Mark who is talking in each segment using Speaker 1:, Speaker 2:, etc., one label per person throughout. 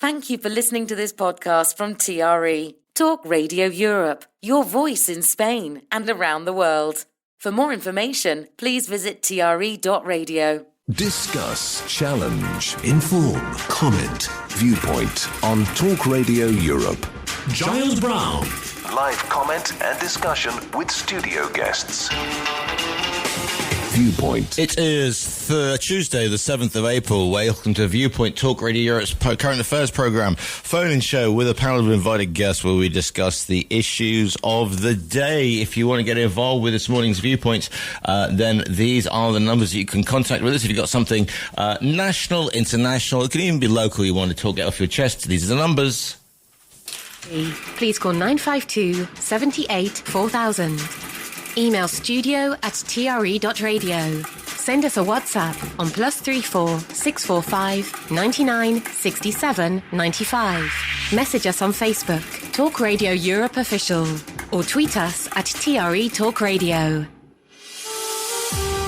Speaker 1: Thank you for listening to this podcast from TRE, Talk Radio Europe, your voice in Spain and around the world. For more information, please visit TRE.radio.
Speaker 2: Discuss, challenge, inform, comment, Viewpoint on Talk Radio Europe.
Speaker 3: Giles Brown.
Speaker 2: Live comment and discussion with studio guests. Viewpoint.
Speaker 4: It is Tuesday, the 7th of April. Welcome to Viewpoint, Talk Radio Europe's current affairs programme, phone-in show with a panel of invited guests where we discuss the issues of the day. If you want to get involved with this morning's Viewpoint, then these are the numbers that you can contact with us. If you've got something national, international, it can even be local you want to talk, get off your chest. These are the numbers.
Speaker 5: Please call 952 78 4000. Email studio@tre.radio. Send us a WhatsApp on +34 645 99 67 95. Message us on Facebook, Talk Radio Europe Official, or tweet us at TRE Talk Radio.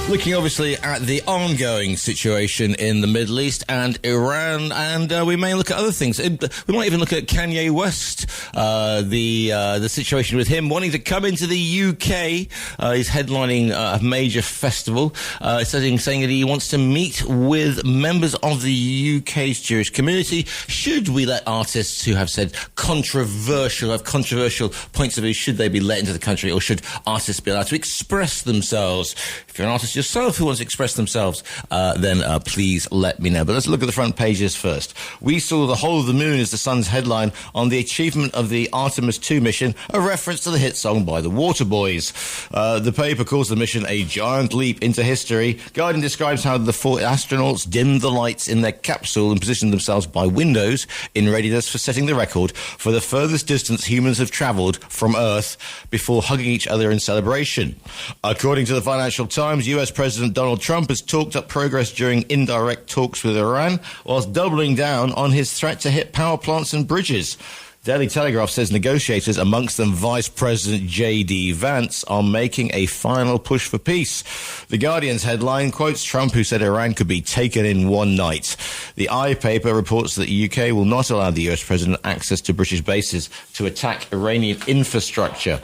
Speaker 4: Looking obviously at the ongoing situation in the Middle East and Iran, and we may look at other things. We might even look at Kanye West, the situation with him wanting to come into the UK. He's headlining a major festival, saying that he wants to meet with members of the UK's Jewish community. Should we let artists who have said controversial points of view, should they be let into the country, or should artists be allowed to express themselves? If you're an artist yourself who wants to express themselves, then please let me know. But let's look at the front pages first. We saw the whole of the moon as the Sun's headline on the achievement of the Artemis 2 mission, a reference to the hit song by the Waterboys. The paper calls the mission a giant leap into history. Guardian describes how the 4 astronauts dimmed the lights in their capsule and positioned themselves by windows in readiness for setting the record for the furthest distance humans have travelled from Earth before hugging each other in celebration. According to the Financial Times, US President Donald Trump has talked up progress during indirect talks with Iran, whilst doubling down on his threat to hit power plants and bridges. Daily Telegraph says negotiators, amongst them Vice President J.D. Vance, are making a final push for peace. The Guardian's headline quotes Trump, who said Iran could be taken in one night. The paper reports that the UK will not allow the US President access to British bases to attack Iranian infrastructure.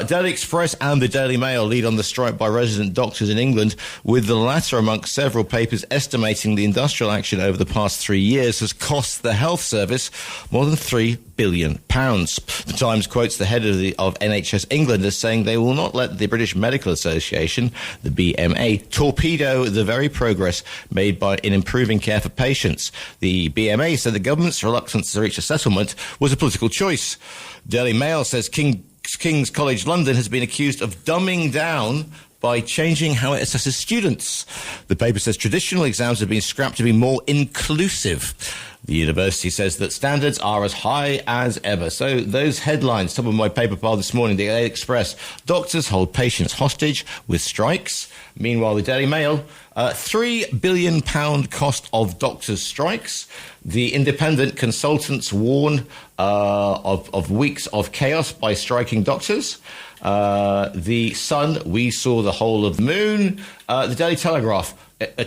Speaker 4: Daily Express and the Daily Mail lead on the strike by resident doctors in England, with the latter amongst several papers estimating the industrial action over the past 3 years has cost the health service more than £3 billion. The Times quotes the head of NHS England as saying they will not let the British Medical Association, the BMA, torpedo the very progress made in improving care for patients. The BMA said the government's reluctance to reach a settlement was a political choice. Daily Mail says King's College London has been accused of dumbing down by changing how it assesses students. The paper says traditional exams have been scrapped to be more inclusive. The university says that standards are as high as ever. So those headlines, top of my paper pile this morning, the Daily Express, doctors hold patients hostage with strikes. Meanwhile, the Daily Mail, £3 billion cost of doctors' strikes. The Independent consultants warn of weeks of chaos by striking doctors. The Sun, we saw the whole of the moon. The Daily Telegraph,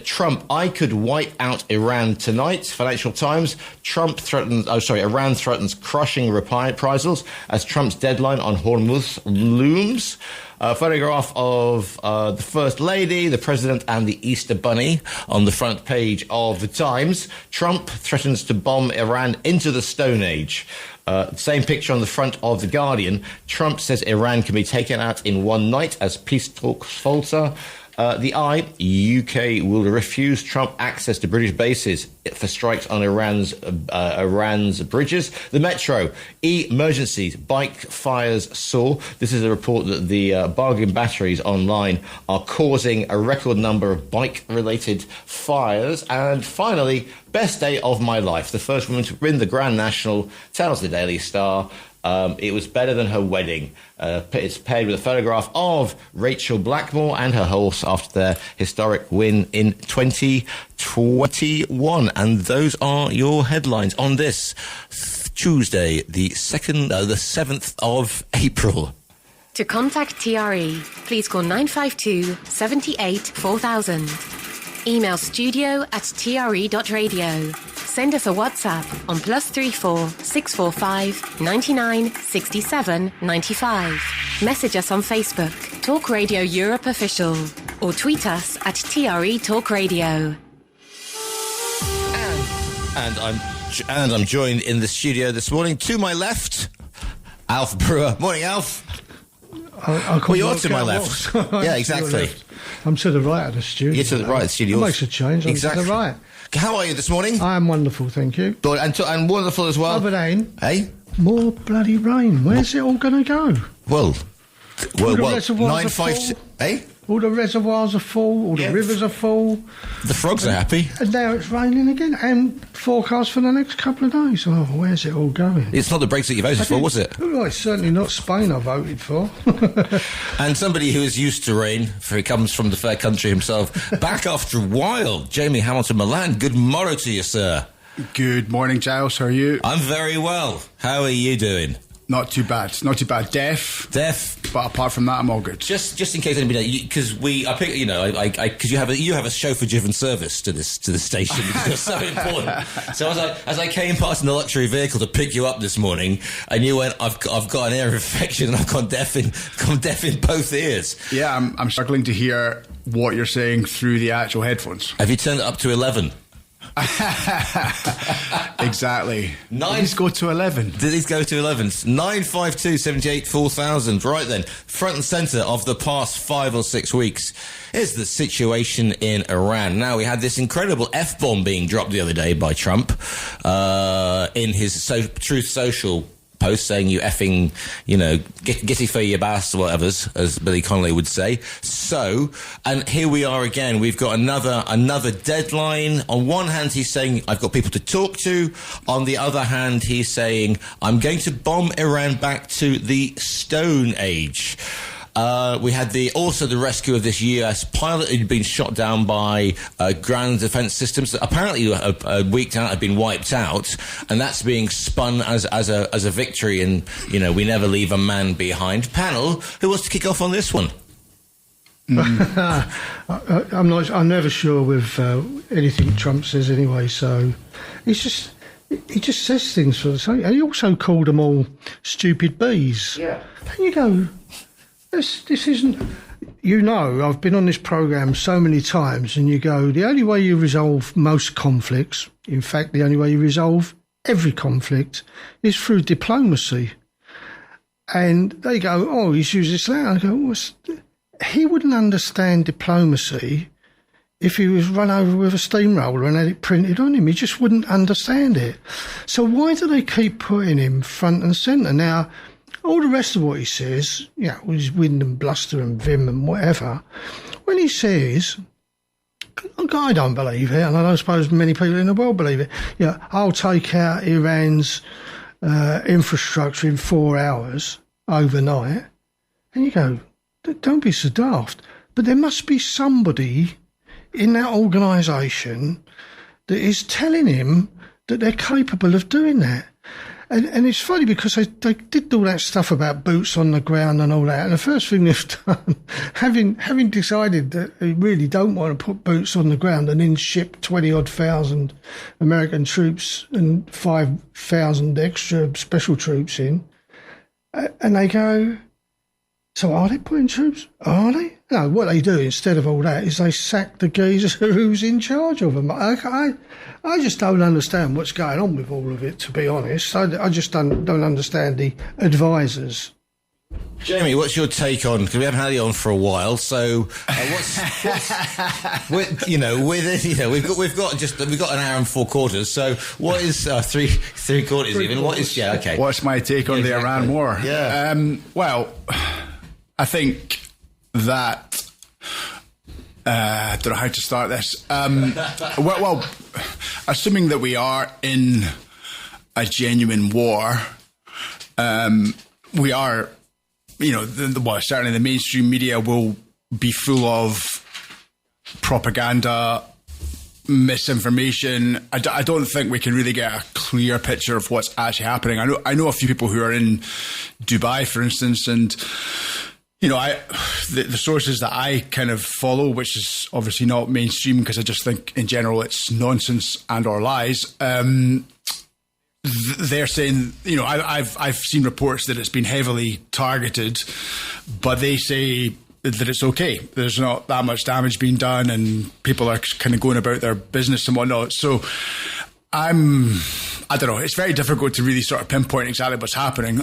Speaker 4: Trump, I could wipe out Iran tonight. Financial Times, Iran threatens crushing reprisals as Trump's deadline on Hormuz looms. A photograph of the First Lady, the President, and the Easter Bunny on the front page of the Times. Trump threatens to bomb Iran into the Stone Age. Same picture on the front of The Guardian. Trump says Iran can be taken out in one night as peace talks falter. The UK will refuse Trump access to British bases for strikes on Iran's bridges. The Metro, emergencies, bike fires soar. This is a report that the bargain batteries online are causing a record number of bike-related fires. And finally, best day of my life. The first woman to win the Grand National, tells the Daily Star. It was better than her wedding. It's paired with a photograph of Rachel Blackmore and her horse after their historic win in 2021. And those are your headlines on this Tuesday, the 7th of April.
Speaker 5: To contact TRE, please call 952 78 4000. Email studio@tre.radio. Send us a WhatsApp on +34 645 99 67 95. Message us on Facebook, Talk Radio Europe Official, or tweet us at TRE Talk Radio.
Speaker 4: And I'm joined in the studio this morning to my left, Alf Brewer. Morning, Alf. Well, you're to my left. Yeah, exactly.
Speaker 3: I'm to the right of the studio.
Speaker 4: You're to the right of the studio.
Speaker 3: It makes a change. I'm
Speaker 4: exactly.
Speaker 3: to the right.
Speaker 4: How are you this morning?
Speaker 3: I am wonderful, thank you.
Speaker 4: Good, and wonderful as well.
Speaker 3: Other than,
Speaker 4: more
Speaker 3: bloody rain. Where's it all going to go?
Speaker 4: Well,
Speaker 3: 952. All the reservoirs are full, all the rivers are full.
Speaker 4: The frogs are happy.
Speaker 3: And now it's raining again, and forecast for the next couple of days. Oh, where's it all going?
Speaker 4: It's not the Brexit you voted for, was it?
Speaker 3: Well, it's certainly not Spain I voted for.
Speaker 4: And somebody who is used to rain, for he comes from the fair country himself, back after a while, Jamie Hamilton-Milan. Good morrow to you, sir.
Speaker 6: Good morning, Giles. How are you?
Speaker 4: I'm very well. How are you doing?
Speaker 6: Not too bad. Not too bad. Deaf.
Speaker 4: But
Speaker 6: apart from that, I'm all good.
Speaker 4: Just in case anybody, because you have a chauffeur-driven service to this station, because it's so important. So as I came past in the luxury vehicle to pick you up this morning, and you went, I've got an ear infection and I've gone deaf in both ears.
Speaker 6: Yeah, I'm struggling to hear what you're saying through the actual headphones.
Speaker 4: Have you turned it up to 11?
Speaker 6: Exactly. These go to 11.
Speaker 4: Did these go to 11? 952 78 4000. Right then, front and centre of the past 5 or 6 weeks is the situation in Iran. Now, we had this incredible F-bomb being dropped the other day by Trump in his Truth Social post, saying you effing, gitty for your bass or whatever, as Billy Connolly would say. So, and here we are again. We've got another deadline. On one hand, he's saying, I've got people to talk to. On the other hand, he's saying, I'm going to bomb Iran back to the Stone Age. We had also the rescue of this US pilot who'd been shot down by ground defense systems that apparently a week out had been wiped out, and that's being spun as a victory. And we never leave a man behind. Panel, who wants to kick off on this one?
Speaker 3: I'm never sure with anything Trump says anyway. So he just says things for the sake. And he also called them all stupid bees. Yeah. And you go, This isn't... I've been on this programme so many times, and you go, the only way you resolve most conflicts, in fact, the only way you resolve every conflict, is through diplomacy. And they go, oh, he's used this language. I go, he wouldn't understand diplomacy if he was run over with a steamroller and had it printed on him. He just wouldn't understand it. So why do they keep putting him front and centre? Now, all the rest of what he says, with his wind and bluster and vim and whatever, when he says, I don't believe it, and I don't suppose many people in the world believe it, I'll take out Iran's infrastructure in 4 hours overnight, and you go, don't be so daft. But there must be somebody in that organisation that is telling him that they're capable of doing that. And it's funny because they did all that stuff about boots on the ground and all that. And the first thing they've done, having decided that they really don't want to put boots on the ground and then ship 20-odd thousand American troops and 5,000 extra special troops in, and they go, so are they putting troops? Are they? No, what they do instead of all that is they sack the geezer who's in charge of them. I just don't understand what's going on with all of it, to be honest. I just don't understand the advisors.
Speaker 4: Jamie, what's your take on? Because we haven't had you on for a while. So, we've got an hour and 4 quarters. So, what is three quarters even? What is okay?
Speaker 6: What's my take on the Iran war?
Speaker 4: Yeah.
Speaker 6: Well, I think that I don't know how to start this. Well, assuming that we are in a genuine war, we are. Certainly the mainstream media will be full of propaganda, misinformation. I don't think we can really get a clear picture of what's actually happening. I know a few people who are in Dubai, for instance, and The sources that I kind of follow, which is obviously not mainstream because I just think in general it's nonsense and or lies. They're saying, I've seen reports that it's been heavily targeted, but they say that it's okay. There's not that much damage being done, and people are kind of going about their business and whatnot. So I don't know. It's very difficult to really sort of pinpoint exactly what's happening.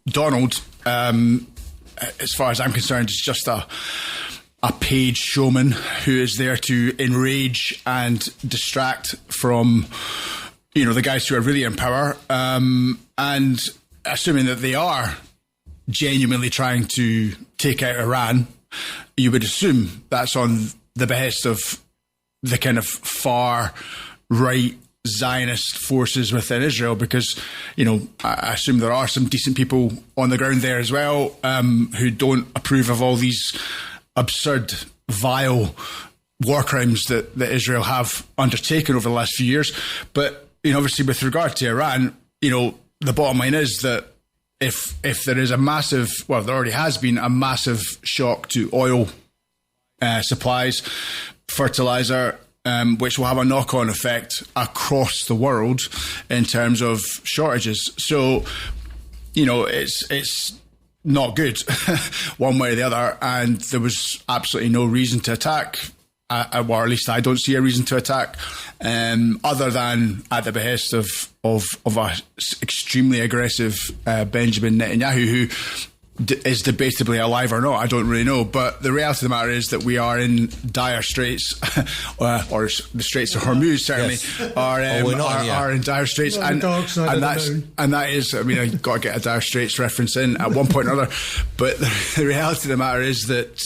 Speaker 6: Donald, as far as I'm concerned, is just a paid showman who is there to enrage and distract from, the guys who are really in power. And assuming that they are genuinely trying to take out Iran, you would assume that's on the behest of the kind of far right Zionist forces within Israel, because, I assume there are some decent people on the ground there as well, who don't approve of all these absurd, vile war crimes that Israel have undertaken over the last few years. But, obviously with regard to Iran, the bottom line is that if there is there already has been a massive shock to oil supplies, fertilizer, which will have a knock-on effect across the world in terms of shortages. So, it's not good one way or the other, and there was absolutely no reason to attack, or at least I don't see a reason to attack, other than at the behest of a extremely aggressive Benjamin Netanyahu, who is debatably alive or not. I don't really know, but the reality of the matter is that we are in dire straits, or the Straits of Hormuz certainly are in dire straits, and that is. I've got to get a dire straits reference in at one point or another. But the reality of the matter is that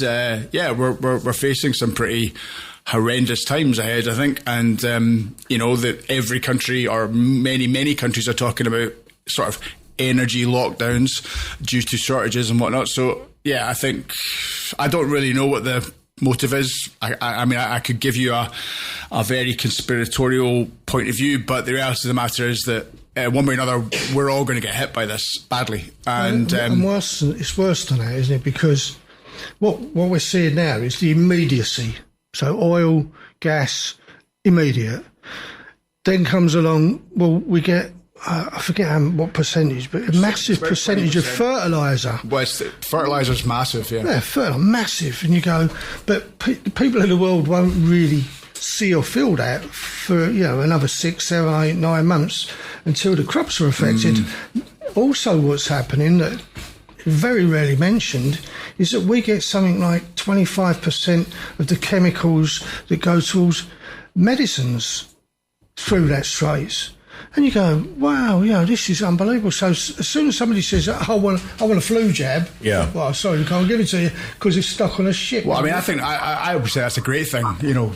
Speaker 6: we're facing some pretty horrendous times ahead, I think, and that every country, or many countries, are talking about sort of energy lockdowns due to shortages and whatnot. So I think I don't really know what the motive is. I could give you a very conspiratorial point of view, but the reality of the matter is that one way or another we're all going to get hit by this badly, and
Speaker 3: worse. It's worse than that, isn't it? Because what we're seeing now is the immediacy. So oil, gas, immediate. Then comes along, we get I forget what percentage, but a massive percentage of fertiliser.
Speaker 6: Well, fertiliser's massive, yeah. Yeah,
Speaker 3: fertiliser, massive. And you go, but people in the world won't really see or feel that for, another 6, 7, 8, 9 months until the crops are affected. Also, what's happening that very rarely mentioned is that we get something like 25% of the chemicals that go towards medicines through that straits. And you go, wow, this is unbelievable. So as soon as somebody says, I want a flu jab, well, sorry, we can't give it to you because it's stuck on a ship.
Speaker 6: Well, I think I would say that's a great thing,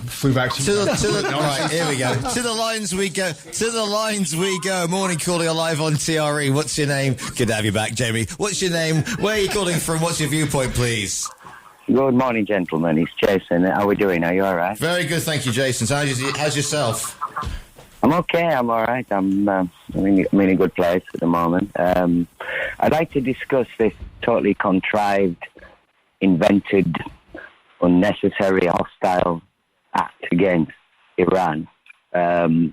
Speaker 6: flu vaccine.
Speaker 4: Right, here we go. To the lines we go. Morning, calling live on TRE. What's your name? Good to have you back, Jamie. What's your name? Where are you calling from? What's your viewpoint, please?
Speaker 7: Good morning, gentlemen. It's Jason. How are we doing? Are you all right?
Speaker 4: Very good, thank you, Jason. So how's yourself?
Speaker 7: I'm okay. I'm all right. I'm in a good place at the moment. I'd like to discuss this totally contrived, invented, unnecessary, hostile act against Iran. On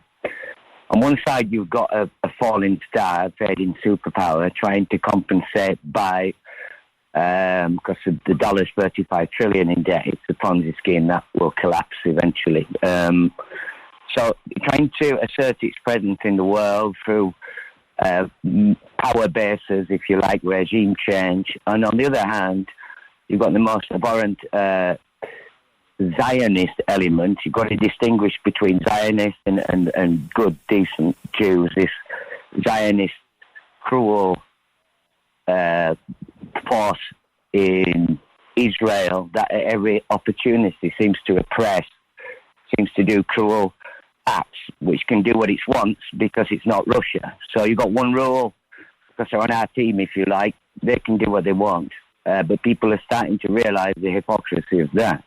Speaker 7: one side, you've got a falling star, fading superpower, trying to compensate by, because the dollar's 35 trillion in debt. It's a Ponzi scheme that will collapse eventually. So trying to assert its presence in the world through power bases, if you like, regime change. And on the other hand, you've got the most abhorrent Zionist element. You've got to distinguish between Zionists and good, decent Jews. This Zionist, cruel force in Israel that at every opportunity seems to oppress, seems to do cruel acts, which can do what it wants because it's not Russia. So you've got one rule, because they're on our team, if you like, they can do what they want. But people are starting to realise the hypocrisy of that.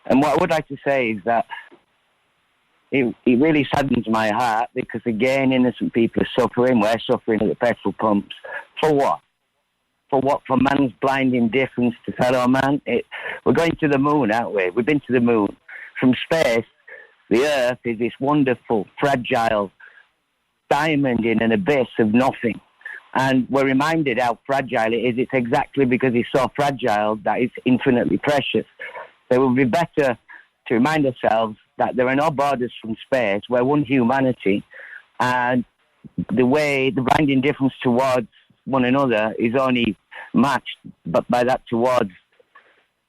Speaker 7: And what I would like to say is that it really saddens my heart because, again, innocent people are suffering. We're suffering at the petrol pumps. For what? for what? For man's blind indifference to fellow man? We're going to the moon, aren't we? We've been to the moon. From space, the Earth is this wonderful, fragile diamond in an abyss of nothing. And we're reminded how fragile it is. It's exactly because it's so fragile that it's infinitely precious. So it would be better to remind ourselves that there are no borders from space. We're one humanity. And the blind indifference towards one another is only matched but by that towards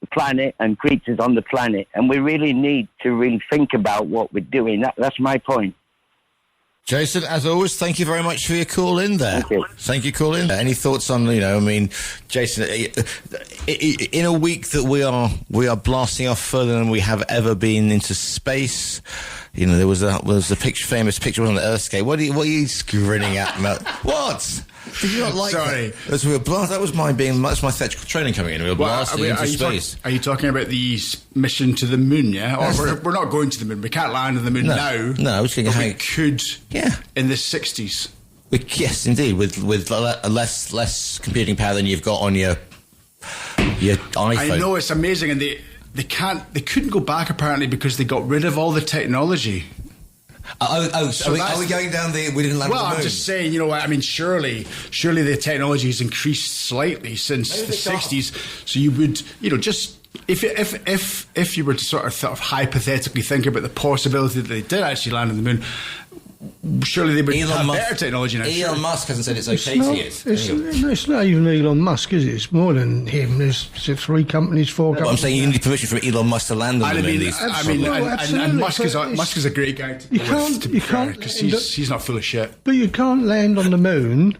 Speaker 7: the planet and creatures on the planet. And we really need to really think about what we're doing. That's my point.
Speaker 4: Jason, as always, thank you very much for your call in there. Thank you, call in. Any thoughts on, Jason, in a week that we are blasting off further than we have ever been into space, there was a famous picture on the Earthscape. What are you grinning at, Mel? What? Did you not like
Speaker 6: Sorry.
Speaker 4: that? That was my theatrical training coming in. We were blasting into space.
Speaker 6: Are you talking about the mission to the moon, yeah? Or we're not going to the moon. We can't land on the moon now.
Speaker 4: No, we
Speaker 6: could in the 60s.
Speaker 4: Yes, indeed, with less computing power than you've got on your iPhone.
Speaker 6: I know, it's amazing, and they couldn't go back apparently because they got rid of all the technology.
Speaker 4: So are we going down we didn't land on the moon?
Speaker 6: Well, I'm just saying, surely the technology has increased slightly since the 60s. So you would, just if you were to sort of hypothetically think about the possibility that they did actually land on the moon, surely they would have better technology now.
Speaker 4: Elon Musk hasn't said it's okay to use.
Speaker 3: It's not even Elon Musk, is it? It's more than him. There's 3 companies, 4 companies.
Speaker 4: I'm saying you need permission from Elon Musk to land on the moon.
Speaker 6: And Musk is a great guy to be fair, because he's not full of shit.
Speaker 3: But you can't land on the moon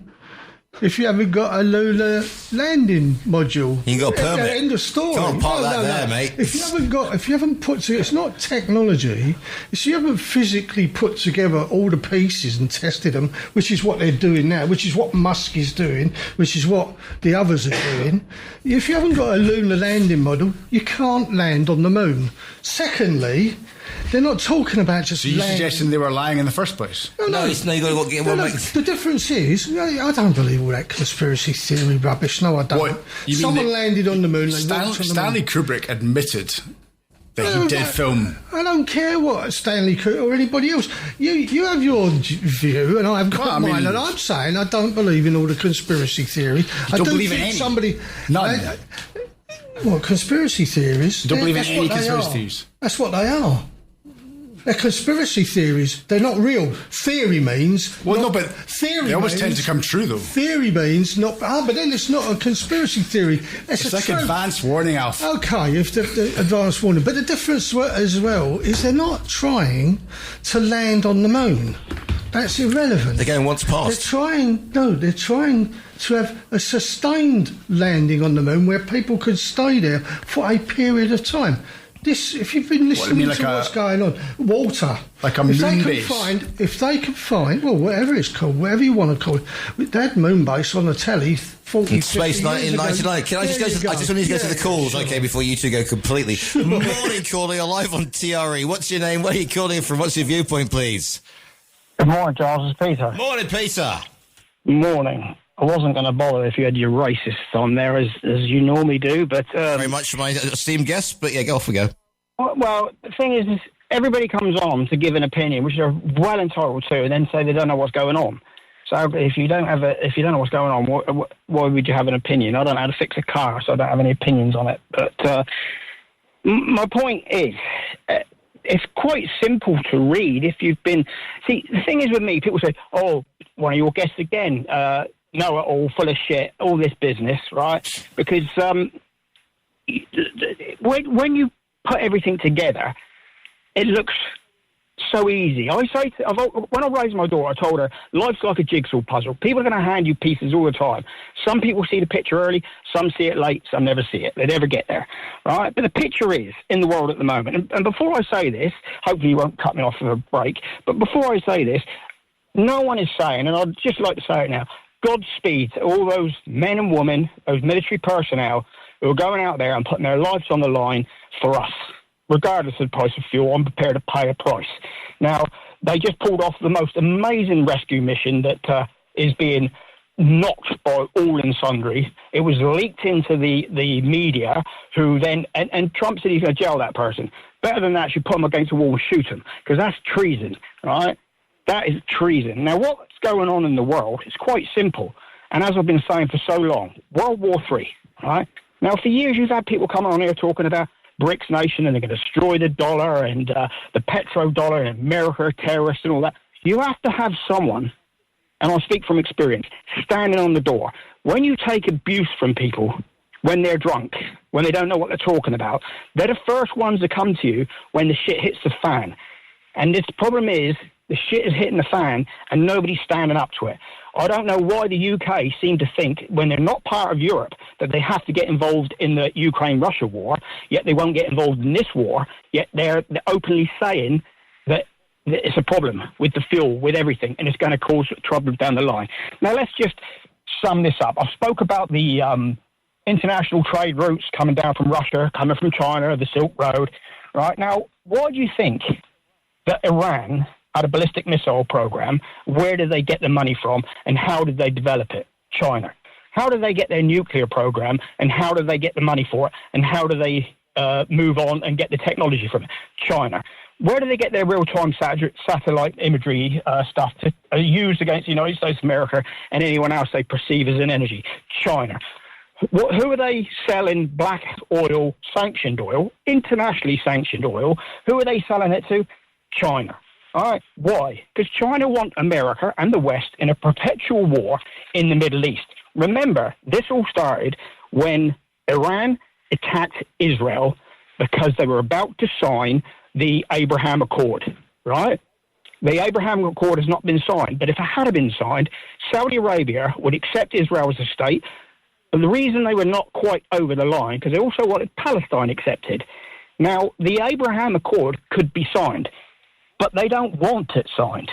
Speaker 3: if you haven't got a lunar landing module.
Speaker 4: You got a permit.
Speaker 3: End of story.
Speaker 4: Can't park there, mate.
Speaker 3: If you haven't put together, it's not technology. If you haven't physically put together all the pieces and tested them, which is what they're doing now, which is what Musk is doing, which is what the others are doing. If you haven't got a lunar landing model, you can't land on the moon. Secondly, they're not talking about just.
Speaker 6: So you're suggesting they were lying in the first place?
Speaker 4: No, you've got to get one.
Speaker 3: The difference is, I don't believe all that conspiracy theory rubbish. No, I don't. Someone landed on the moon.
Speaker 6: Stanley Kubrick admitted that he did film.
Speaker 3: I don't care what Stanley Kubrick or anybody else. You have your view, and I've got mine. And I'm saying I don't believe in all the conspiracy theory.
Speaker 6: I don't believe in any. None.
Speaker 3: What conspiracy theories?
Speaker 6: You don't believe in any conspiracy theories?
Speaker 3: That's what they are. They're conspiracy theories. They're not real. Theory means...
Speaker 6: Well, no, but theory they always tend to come true, though.
Speaker 3: Theory means not... but then it's not a conspiracy theory.
Speaker 6: It's like advance warning, Alf.
Speaker 3: OK, if the advance warning. But the difference as well is they're not trying to land on the moon. That's irrelevant.
Speaker 4: They're going once past.
Speaker 3: They're trying to have a sustained landing on the moon where people could stay there for a period of time. If you've been listening to what's going on, water.
Speaker 6: Like a moon base.
Speaker 3: If they can find, well, whatever it's called, whatever you want to call it, they had moon base on the telly 40
Speaker 4: Space 1999. Can I just go to, I just want to go to the calls, okay, before you two go completely. Morning, caller, you're live on TRE. What's your name? Where are you calling from? What's your viewpoint, please?
Speaker 8: Good morning, Giles. It's Peter.
Speaker 4: Morning, Peter.
Speaker 8: Morning. I wasn't going to bother if you had your racists on there, as you normally do, but...
Speaker 4: Very much for my esteemed guest, but yeah, go off we go.
Speaker 8: Well, the thing is everybody comes on to give an opinion, which they're well entitled to, and then say they don't know what's going on. So if you don't know what's going on, why would you have an opinion? I don't know how to fix a car, so I don't have any opinions on it. But my point is... it's quite simple to read if you've been... See, the thing is with me, people say, oh, one of your guests again... know-it-all, full of shit, all this business, right? Because when you put everything together, it looks so easy. When I raised my daughter, I told her, life's like a jigsaw puzzle. People are going to hand you pieces all the time. Some people see the picture early, some see it late, some never see it. They never get there, right? But the picture is in the world at the moment. And before I say this, hopefully you won't cut me off for a break, but before I say this, no one is saying, and I'd just like to say it now, Godspeed to all those men and women, those military personnel who are going out there and putting their lives on the line for us. Regardless of the price of fuel, I'm prepared to pay a price. Now, they just pulled off the most amazing rescue mission that is being knocked by all and sundry. It was leaked into the media, who then, and Trump said he's going to jail that person. Better than that, you put him against the wall and shoot him, because that's treason, right? That is treason. Now, what's going on in the world is quite simple. And as I've been saying for so long, World War III, right? Now, for years, you've had people coming on here talking about BRICS nation and they're going to destroy the dollar and the petrodollar and America, terrorists and all that. You have to have someone, and I'll speak from experience, standing on the door. When you take abuse from people, when they're drunk, when they don't know what they're talking about, they're the first ones to come to you when the shit hits the fan. And this problem is, the shit is hitting the fan and nobody's standing up to it. I don't know why the UK seem to think, when they're not part of Europe, that they have to get involved in the Ukraine-Russia war, yet they won't get involved in this war, yet they're openly saying that it's a problem with the fuel, with everything, and it's going to cause trouble down the line. Now, let's just sum this up. I spoke about the international trade routes coming down from Russia, coming from China, the Silk Road. Right now, why do you think that Iran had a ballistic missile program? Where did they get the money from, and how did they develop it? China. How did they get their nuclear program, and how did they get the money for it, and how do they move on and get the technology from it? China. Where do they get their real-time satellite imagery stuff to use against the United States of America and anyone else they perceive as an enemy? China. Who are they selling black oil, sanctioned oil, internationally sanctioned oil? Who are they selling it to? China. All right. Why? Because China want America and the West in a perpetual war in the Middle East. Remember, this all started when Iran attacked Israel because they were about to sign the Abraham Accord, right? The Abraham Accord has not been signed, but if it had been signed, Saudi Arabia would accept Israel as a state. And the reason they were not quite over the line, because they also wanted Palestine accepted. Now, the Abraham Accord could be signed, but they don't want it signed.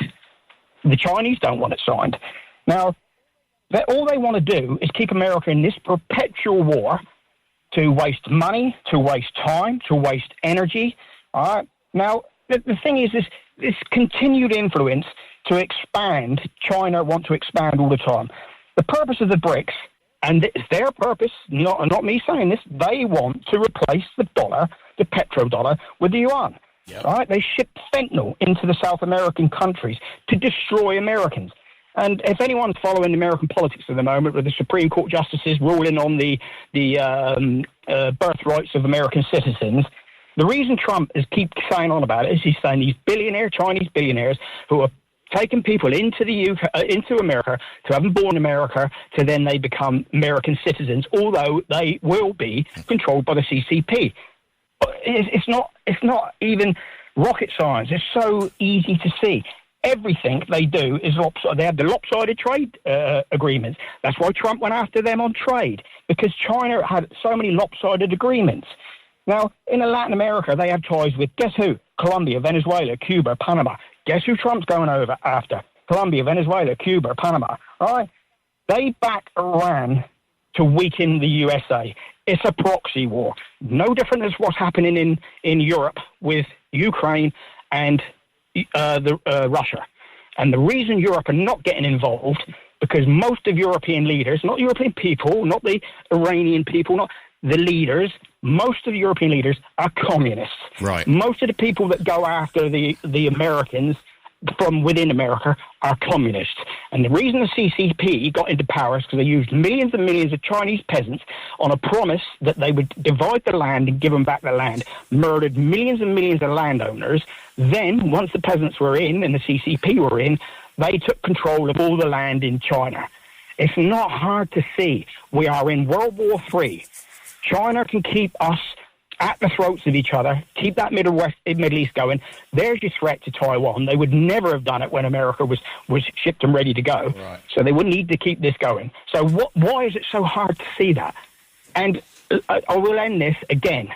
Speaker 8: The Chinese don't want it signed. Now, all they want to do is keep America in this perpetual war, to waste money, to waste time, to waste energy. All right. Now, the thing is, this continued influence to expand. China want to expand all the time. The purpose of the BRICS, and it's their purpose, not me saying this, they want to replace the dollar, the petrodollar, with the yuan. Yep. Right? They ship fentanyl into the South American countries to destroy Americans. And if anyone's following American politics at the moment, with the Supreme Court justices ruling on the birthrights of American citizens, the reason Trump keeps saying on about it is he's saying these Chinese billionaires who are taking people into the UK, into America, to have them born in America, to then they become American citizens, although they will be controlled by the CCP. It's not even rocket science. It's so easy to see. Everything they do is lopsided. They have the lopsided trade agreements. That's why Trump went after them on trade, because China had so many lopsided agreements. Now, in Latin America, they have ties with, guess who? Colombia, Venezuela, Cuba, Panama. Guess who Trump's going over after? Colombia, Venezuela, Cuba, Panama. All right? They back Iran to weaken the USA. It's a proxy war. No different as what's happening in Europe with Ukraine and Russia. And the reason Europe are not getting involved, because most of European leaders, not European people, not the Iranian people, not the leaders, most of the European leaders are communists.
Speaker 4: Right.
Speaker 8: Most of the people that go after the Americans from within America are communists. And the reason the CCP got into power is because they used millions and millions of Chinese peasants on a promise that they would divide the land and give them back the land, murdered millions and millions of landowners. Then, once the peasants were in and the CCP were in, they took control of all the land in China. It's not hard to see. We are in World War III. China can keep us at the throats of each other, keep that Middle East going. There's your threat to Taiwan. They would never have done it when America was shipped and ready to go. Right. So they would need to keep this going. So why is it so hard to see that? And I will end this again.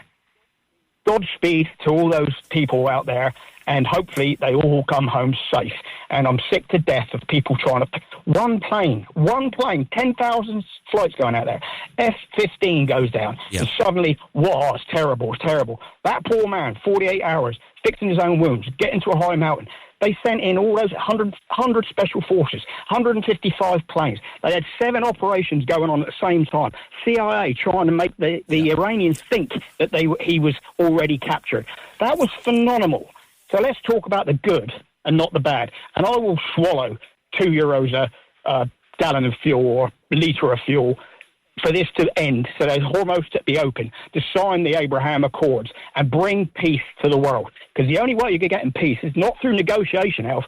Speaker 8: Godspeed to all those people out there, and hopefully they all come home safe. And I'm sick to death of people trying to... One plane, 10,000 flights going out there. F-15 goes down. Yep. And suddenly, wow, it's terrible. That poor man, 48 hours, fixing his own wounds, getting to a high mountain. They sent in all those 100 special forces, 155 planes. They had 7 operations going on at the same time. CIA trying to make the Iranians think that he was already captured. That was phenomenal. So let's talk about the good and not the bad. And I will swallow €2 a gallon of fuel or litre of fuel for this to end, so there's Hormuz to be open, to sign the Abraham Accords and bring peace to the world. Because the only way you can get in peace is not through negotiation, Alf.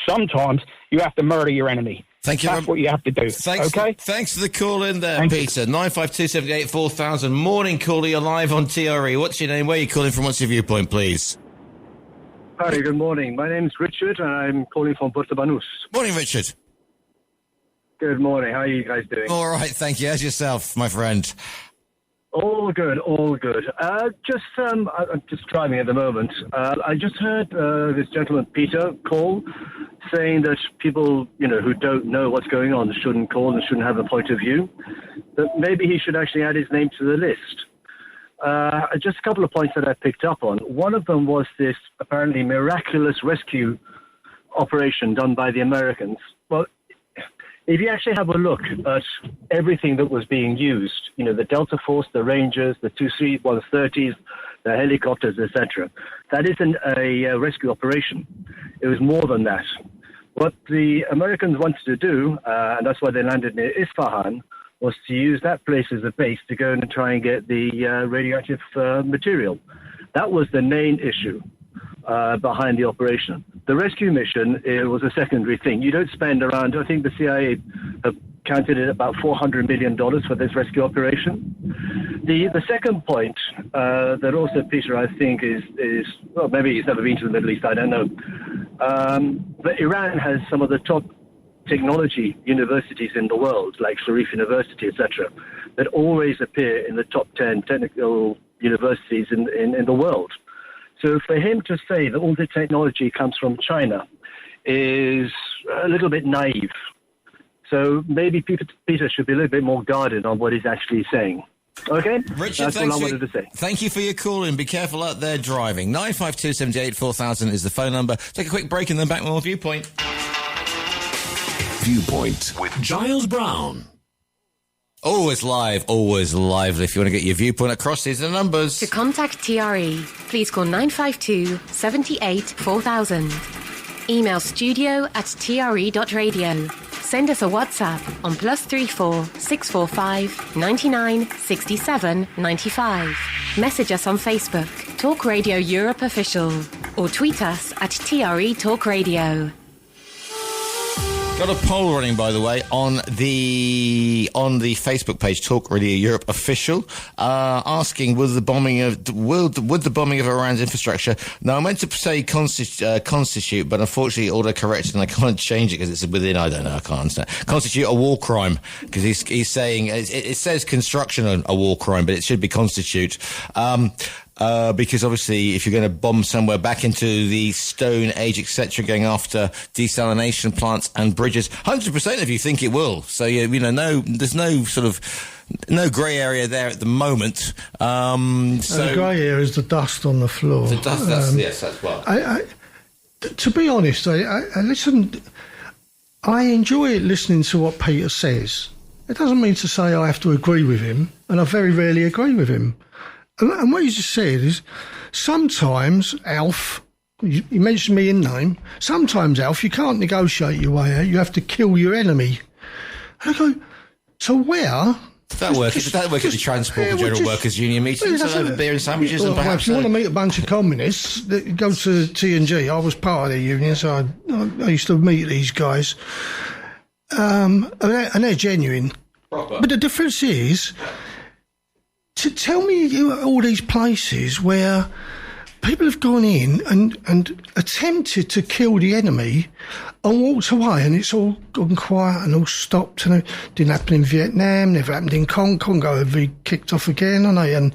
Speaker 8: Sometimes you have to murder your enemy.
Speaker 4: Thank you.
Speaker 8: That's what you have to do.
Speaker 4: Thanks,
Speaker 8: okay?
Speaker 4: Thanks for the call in there,
Speaker 8: Thank
Speaker 4: Peter. 952784000. Morning caller, you're live on TRE. What's your name? Where are you calling from? What's your viewpoint, please?
Speaker 9: Hi, good morning. My name is Richard, and I'm calling from Porto Banús.
Speaker 4: Morning, Richard.
Speaker 9: Good morning. How are you guys doing?
Speaker 4: All right, thank you. How's yourself, my friend?
Speaker 9: All good, all good. I'm just driving at the moment. I just heard this gentleman, Peter, call, saying that people, who don't know what's going on shouldn't call and shouldn't have a point of view. That maybe he should actually add his name to the list. Just a couple of points that I picked up on. One of them was this apparently miraculous rescue operation done by the Americans. Well, if you actually have a look at everything that was being used, the Delta Force, the Rangers, the 130s, the helicopters, etc., that isn't a rescue operation. It was more than that. What the Americans wanted to do, and that's why they landed near Isfahan, was to use that place as a base to go and try and get the radioactive material. That was the main issue behind the operation. The rescue mission was a secondary thing. You don't spend around, I think the CIA have counted it about $400 million for this rescue operation. The second point that also Peter, I think, is well, maybe he's never been to the Middle East, I don't know. But Iran has some of the top technology universities in the world, like Sharif University, etc., that always appear in the top 10 technical universities in the world. So for him to say that all the technology comes from China is a little bit naive. So maybe Peter should be a little bit more guarded on what he's actually saying. Okay?
Speaker 4: Richard,
Speaker 9: that's all I wanted to say.
Speaker 4: Thank you for your call and be careful out there driving. 952784000 is the phone number. Take a quick break and then back with more Viewpoint.
Speaker 2: Viewpoint with
Speaker 10: Giles Brown.
Speaker 4: Always live, always lively. If you want to get your viewpoint across, these are the numbers.
Speaker 5: To contact TRE, please call 952 78 4000. Email studio@tre.radio. Send us a WhatsApp on +34 645 99 67 95. Message us on Facebook, Talk Radio Europe Official, or tweet us at TRE Talk Radio.
Speaker 4: Got a poll running, by the way, on the Facebook page, Talk Radio Europe Official, asking would the bombing of Iran's infrastructure. Now, I meant to say constitute, but unfortunately autocorrected, and I can't change it because it's within. I don't know. I can't understand. Constitute a war crime because he's saying it says construction a war crime, but it should be constitute. Because obviously if you're going to bomb somewhere back into the Stone Age, etc., going after desalination plants and bridges, 100% of you think it will. So, there's no sort of no grey area there at the moment.
Speaker 3: The grey area is the dust on the floor.
Speaker 4: The dust, yes, that's well.
Speaker 3: To be honest, I listen. I enjoy listening to what Peter says. It doesn't mean to say I have to agree with him, and I very rarely agree with him. And what you just said is, sometimes, Alf, you mentioned me in name, sometimes, Alf, you can't negotiate your way out, you have to kill your enemy. And I go, so where?
Speaker 4: That work at the Transport and General Workers Union meetings, over beer and sandwiches, and perhaps...
Speaker 3: If you want to meet a bunch of communists, go to T&G. I was part of their union, so I used to meet these guys. And they're genuine. Proper. But the difference is... To tell me all these places where people have gone in and attempted to kill the enemy and walked away, and it's all gone quiet and all stopped, and it didn't happen in Vietnam, never happened in Congo, have been kicked off again, and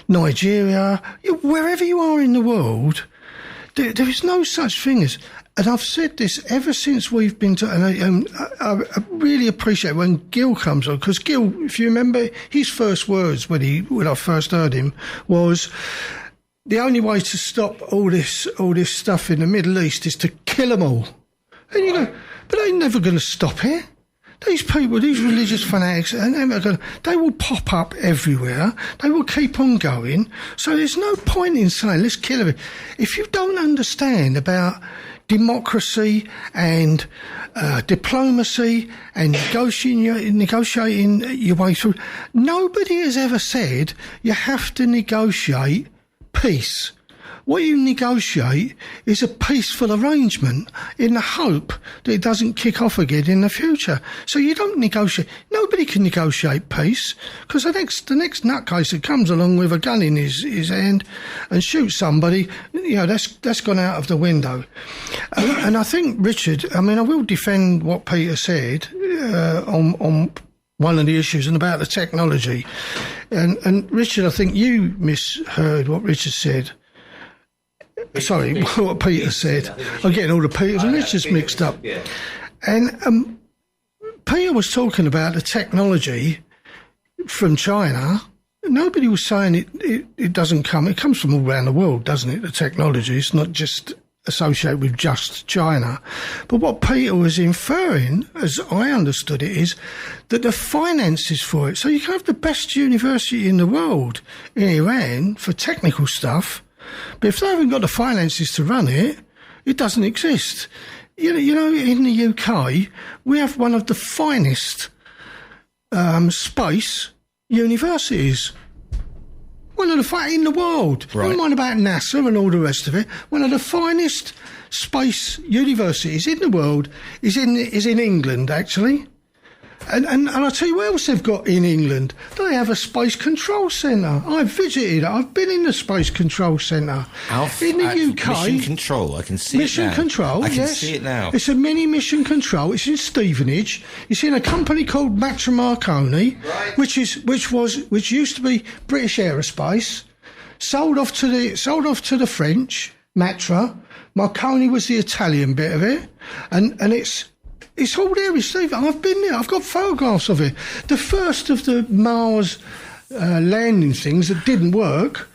Speaker 3: Nigeria, wherever you are in the world, there is no such thing as... And I've said this ever since we've been to... And I really appreciate when Gil comes on, because Gil, if you remember, his first words when I first heard him was, the only way to stop all this stuff in the Middle East is to kill them all. And you go, but they're never going to stop it. These people, these religious fanatics, they will pop up everywhere. They will keep on going. So there's no point in saying, let's kill them. If you don't understand about democracy and diplomacy and negotiating your way through, nobody has ever said you have to negotiate peace. What you negotiate is a peaceful arrangement in the hope that it doesn't kick off again in the future. So you don't negotiate. Nobody can negotiate peace, because the next nutcase that comes along with a gun in his hand and shoots somebody, that's gone out of the window. And I think, Richard, I will defend what Peter said on one of the issues and about the technology. And Richard, I think you misheard what Richard said. Sorry, what Peter said. I'm getting all the Peters and Richards mixed up.
Speaker 4: Yeah.
Speaker 3: And Peter was talking about the technology from China. Nobody was saying it doesn't come. It comes from all around the world, doesn't it, the technology? It's not just associated with just China. But what Peter was inferring, as I understood it, is that the finances for it. So you can have the best university in the world in Iran for technical stuff, but if they haven't got the finances to run it, it doesn't exist. You know, in the UK, we have one of the finest space universities. One of the in the world.
Speaker 4: Right.
Speaker 3: Never mind about NASA and all the rest of it. One of the finest space universities in the world is in England, actually. And I'll tell you what else they've got in England. They have a space control centre. I've visited it. I've been in the space control centre. In the UK.
Speaker 4: Mission control, I can see
Speaker 3: Mission
Speaker 4: it now.
Speaker 3: control,
Speaker 4: I can
Speaker 3: yes.
Speaker 4: see it now.
Speaker 3: It's a mini mission control. It's in Stevenage. It's in a company called Matra Marconi,
Speaker 4: Right.
Speaker 3: which used to be British Aerospace, sold off to the French. Matra Marconi was the Italian bit of it, and it's all there in Stevenage. I've been there. I've got photographs of it. The first of the Mars landing things that didn't work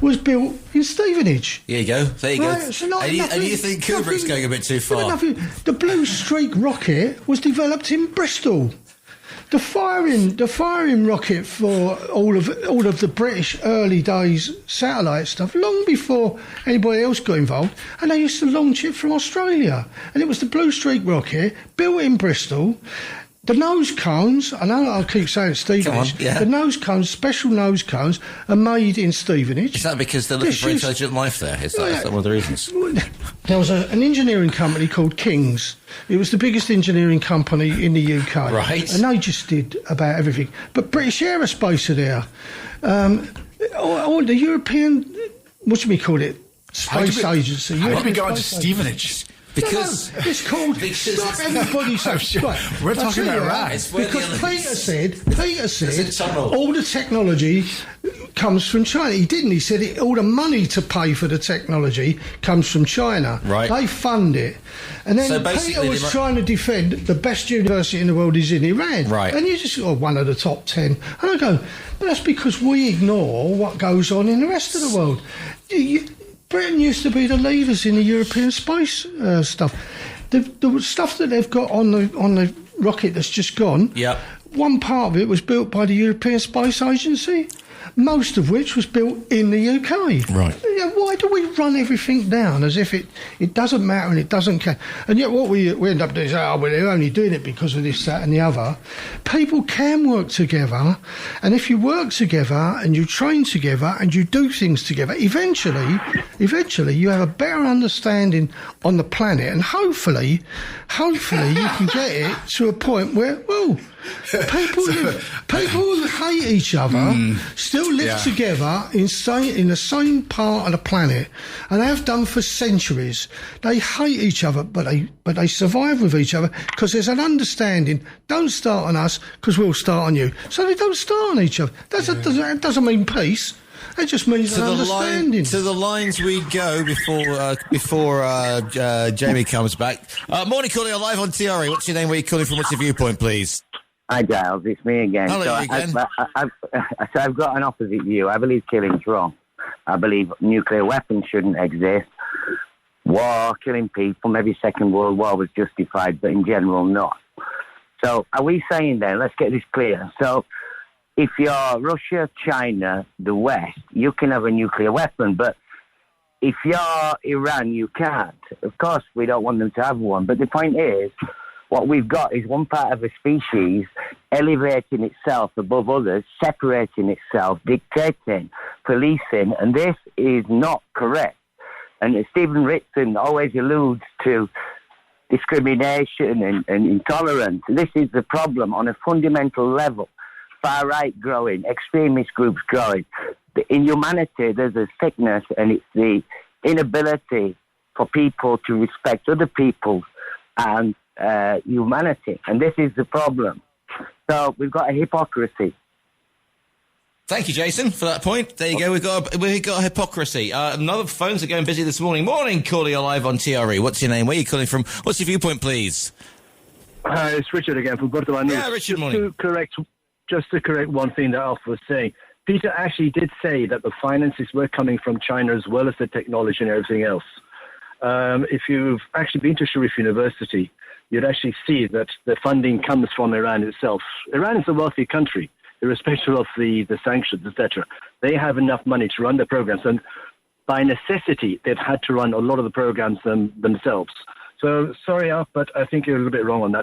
Speaker 3: was built in Stevenage.
Speaker 4: Here you go. There you
Speaker 3: Right,
Speaker 4: go.
Speaker 3: so
Speaker 4: And you think Kubrick's going a bit too far?
Speaker 3: The Blue Streak rocket was developed in Bristol. The firing rocket for all of the British early days satellite stuff, long before anybody else got involved, and they used to launch it from Australia. And it was the Blue Streak rocket, built in Bristol. The nose cones, I know I keep saying Stevenage, the nose cones, special nose cones, are made in Stevenage.
Speaker 4: Is that because they're looking for intelligent life there? Is that one of the reasons?
Speaker 3: There was an engineering company called King's. It was the biggest engineering company in the UK.
Speaker 4: Right.
Speaker 3: And they just did about everything. But British Aerospace are there. Or the European, what should we call it? Space Agency.
Speaker 6: How did we go into Stevenage?
Speaker 4: Because
Speaker 3: no, it's called. Stop everybody saying. Right,
Speaker 6: we're talking about Iraq.
Speaker 3: Because Peter said all the technology comes from China. He didn't. He said all the money to pay for the technology comes from China.
Speaker 4: Right.
Speaker 3: They fund it. And then
Speaker 4: So
Speaker 3: Peter was trying to defend the best university in the world is in Iran.
Speaker 4: Right.
Speaker 3: And you just one of the top 10. And I go, but that's because we ignore what goes on in the rest of the world. Britain used to be the leaders in the European space stuff. The stuff that they've got on the rocket that's just gone.
Speaker 4: Yep.
Speaker 3: One part of it was built by the European Space Agency, most of which was built in the UK.
Speaker 4: Right.
Speaker 3: Why do we run everything down as if it doesn't matter and it doesn't care? And yet what we end up doing is, well, they're only doing it because of this, that and the other. People can work together, and if you work together and you train together and you do things together, eventually you have a better understanding on the planet, and hopefully you can get it to a point where, well, people who hate each other still live together in the same part of the planet, and they have done for centuries. They hate each other, but they survive with each other because there's an understanding. Don't start on us because we'll start on you. So they don't start on each other. That doesn't mean peace. It just means an understanding.
Speaker 4: To the lines we go before Jamie comes back. Morning, calling live on TRE. What's your name? Where are you calling from? What's your viewpoint, please?
Speaker 7: Hi, Giles. It's me again.
Speaker 4: Hello again.
Speaker 7: I've got an opposite view. I believe killing's wrong. I believe nuclear weapons shouldn't exist. War, killing people, maybe Second World War was justified, but in general not. So are we saying then, let's get this clear. So if you're Russia, China, the West, you can have a nuclear weapon, but if you're Iran, you can't. Of course, we don't want them to have one, but the point is, what we've got is one part of a species elevating itself above others, separating itself, dictating, policing, and this is not correct. And Stephen Ritson always alludes to discrimination and intolerance. This is the problem on a fundamental level. Far-right growing, extremist groups growing. In humanity, there's a sickness, and it's the inability for people to respect other people and humanity. And this is the problem. So we've got a hypocrisy.
Speaker 4: Thank you, Jason, for that point. There you go. We've got hypocrisy. Another phones are going busy this morning. Morning, caller, you're live on TRE. What's your name? Where are you calling from? What's your viewpoint, please?
Speaker 9: Hi, it's Richard again from Portobello News.
Speaker 4: Yeah, Richard, morning.
Speaker 9: Just to correct one thing that Alf was saying. Peter actually did say that the finances were coming from China as well as the technology and everything else. If you've actually been to Sharif University, you'd actually see that the funding comes from Iran itself. Iran is a wealthy country, irrespective of the sanctions, etc. They have enough money to run the programs, and by necessity, they've had to run a lot of the programs themselves. So, sorry, Alf, but I think you're a little bit wrong on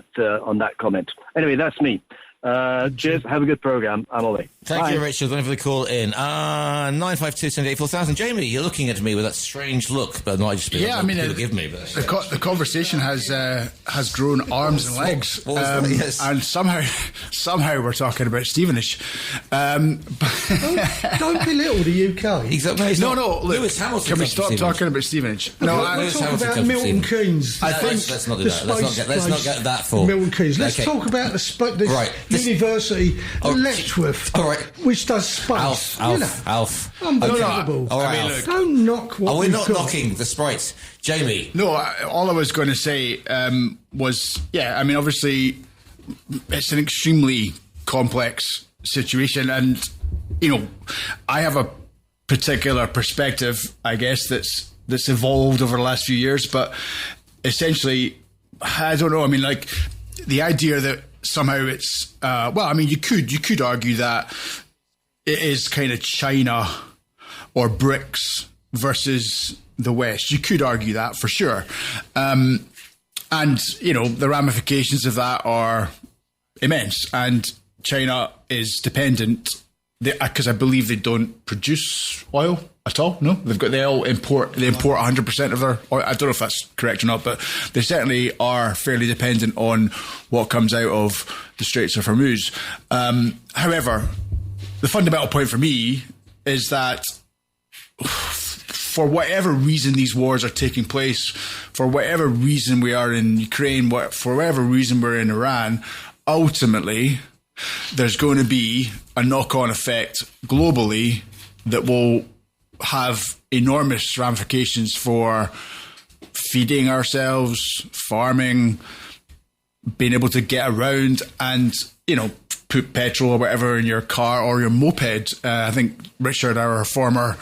Speaker 9: that comment. Anyway, that's me. Cheers. Have a good program. I'm away.
Speaker 4: Thank you, Richard. Thank you for the call in. 952-784,000. Jamie, you're looking at me with that strange look, but not just
Speaker 6: yeah. I mean,
Speaker 4: forgive me. But
Speaker 6: the conversation has grown arms and legs,
Speaker 4: yes.
Speaker 6: and somehow we're talking about Stevenage.
Speaker 3: Don't belittle the UK.
Speaker 4: Exactly.
Speaker 6: No. Look,
Speaker 4: Lewis Hamilton.
Speaker 6: Can we stop talking about Stevenage? No,
Speaker 3: let's talk about Milton Keynes.
Speaker 6: I think
Speaker 4: let's not do that. Let's not get that for
Speaker 3: Milton Keynes. Let's talk about the university, Letchworth, which does space.
Speaker 4: Alf.
Speaker 3: Unbelievable.
Speaker 4: All right,
Speaker 3: Alf. Don't knock what we've got.
Speaker 4: Knocking the sprites. Jamie.
Speaker 6: No, all I was going to say was, I mean, obviously, it's an extremely complex situation, and, I have a particular perspective, I guess, that's evolved over the last few years, but essentially, I don't know, I mean, like, the idea that somehow it's you could argue that it is kind of China or BRICS versus the West. You could argue that for sure, and the ramifications of that are immense. And China is dependent because I believe they don't produce oil at all. No, they import 100% of their oil. I don't know if that's correct or not, but they certainly are fairly dependent on what comes out of the Straits of Hormuz. However, the fundamental point for me is that for whatever reason these wars are taking place, for whatever reason we are in Ukraine, for whatever reason we're in Iran, ultimately there's going to be a knock-on effect globally that will have enormous ramifications for feeding ourselves, farming, being able to get around and, put petrol or whatever in your car or your moped. I think Richard, our friend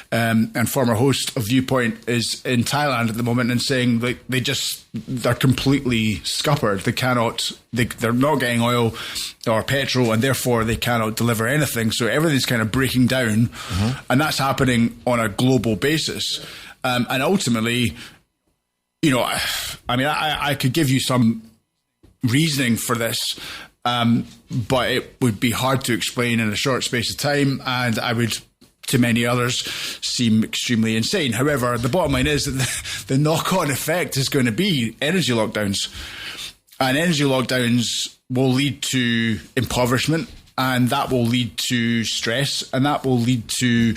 Speaker 6: and former host of Viewpoint, is in Thailand at the moment and saying like they're completely scuppered. They're not getting oil or petrol, and therefore they cannot deliver anything. So everything's kind of breaking down, and that's happening on a global basis. And ultimately, I could give you some reasoning for this, but it would be hard to explain in a short space of time, and I would, to many others, seem extremely insane. However, the bottom line is that the knock-on effect is going to be energy lockdowns, and energy lockdowns will lead to impoverishment, and that will lead to stress, and that will lead to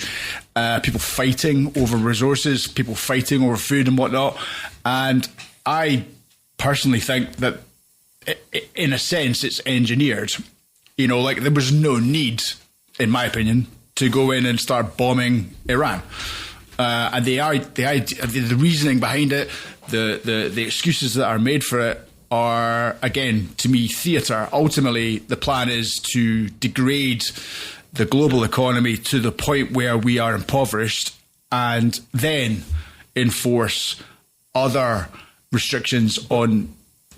Speaker 6: people fighting over resources, people fighting over food and whatnot. And I personally think that in a sense it's engineered. There was no need, in my opinion, to go in and start bombing Iran. And the reasoning behind it, the excuses that are made for it are, again, to me, theatre. Ultimately, the plan is to degrade the global economy to the point where we are impoverished, and then enforce other restrictions on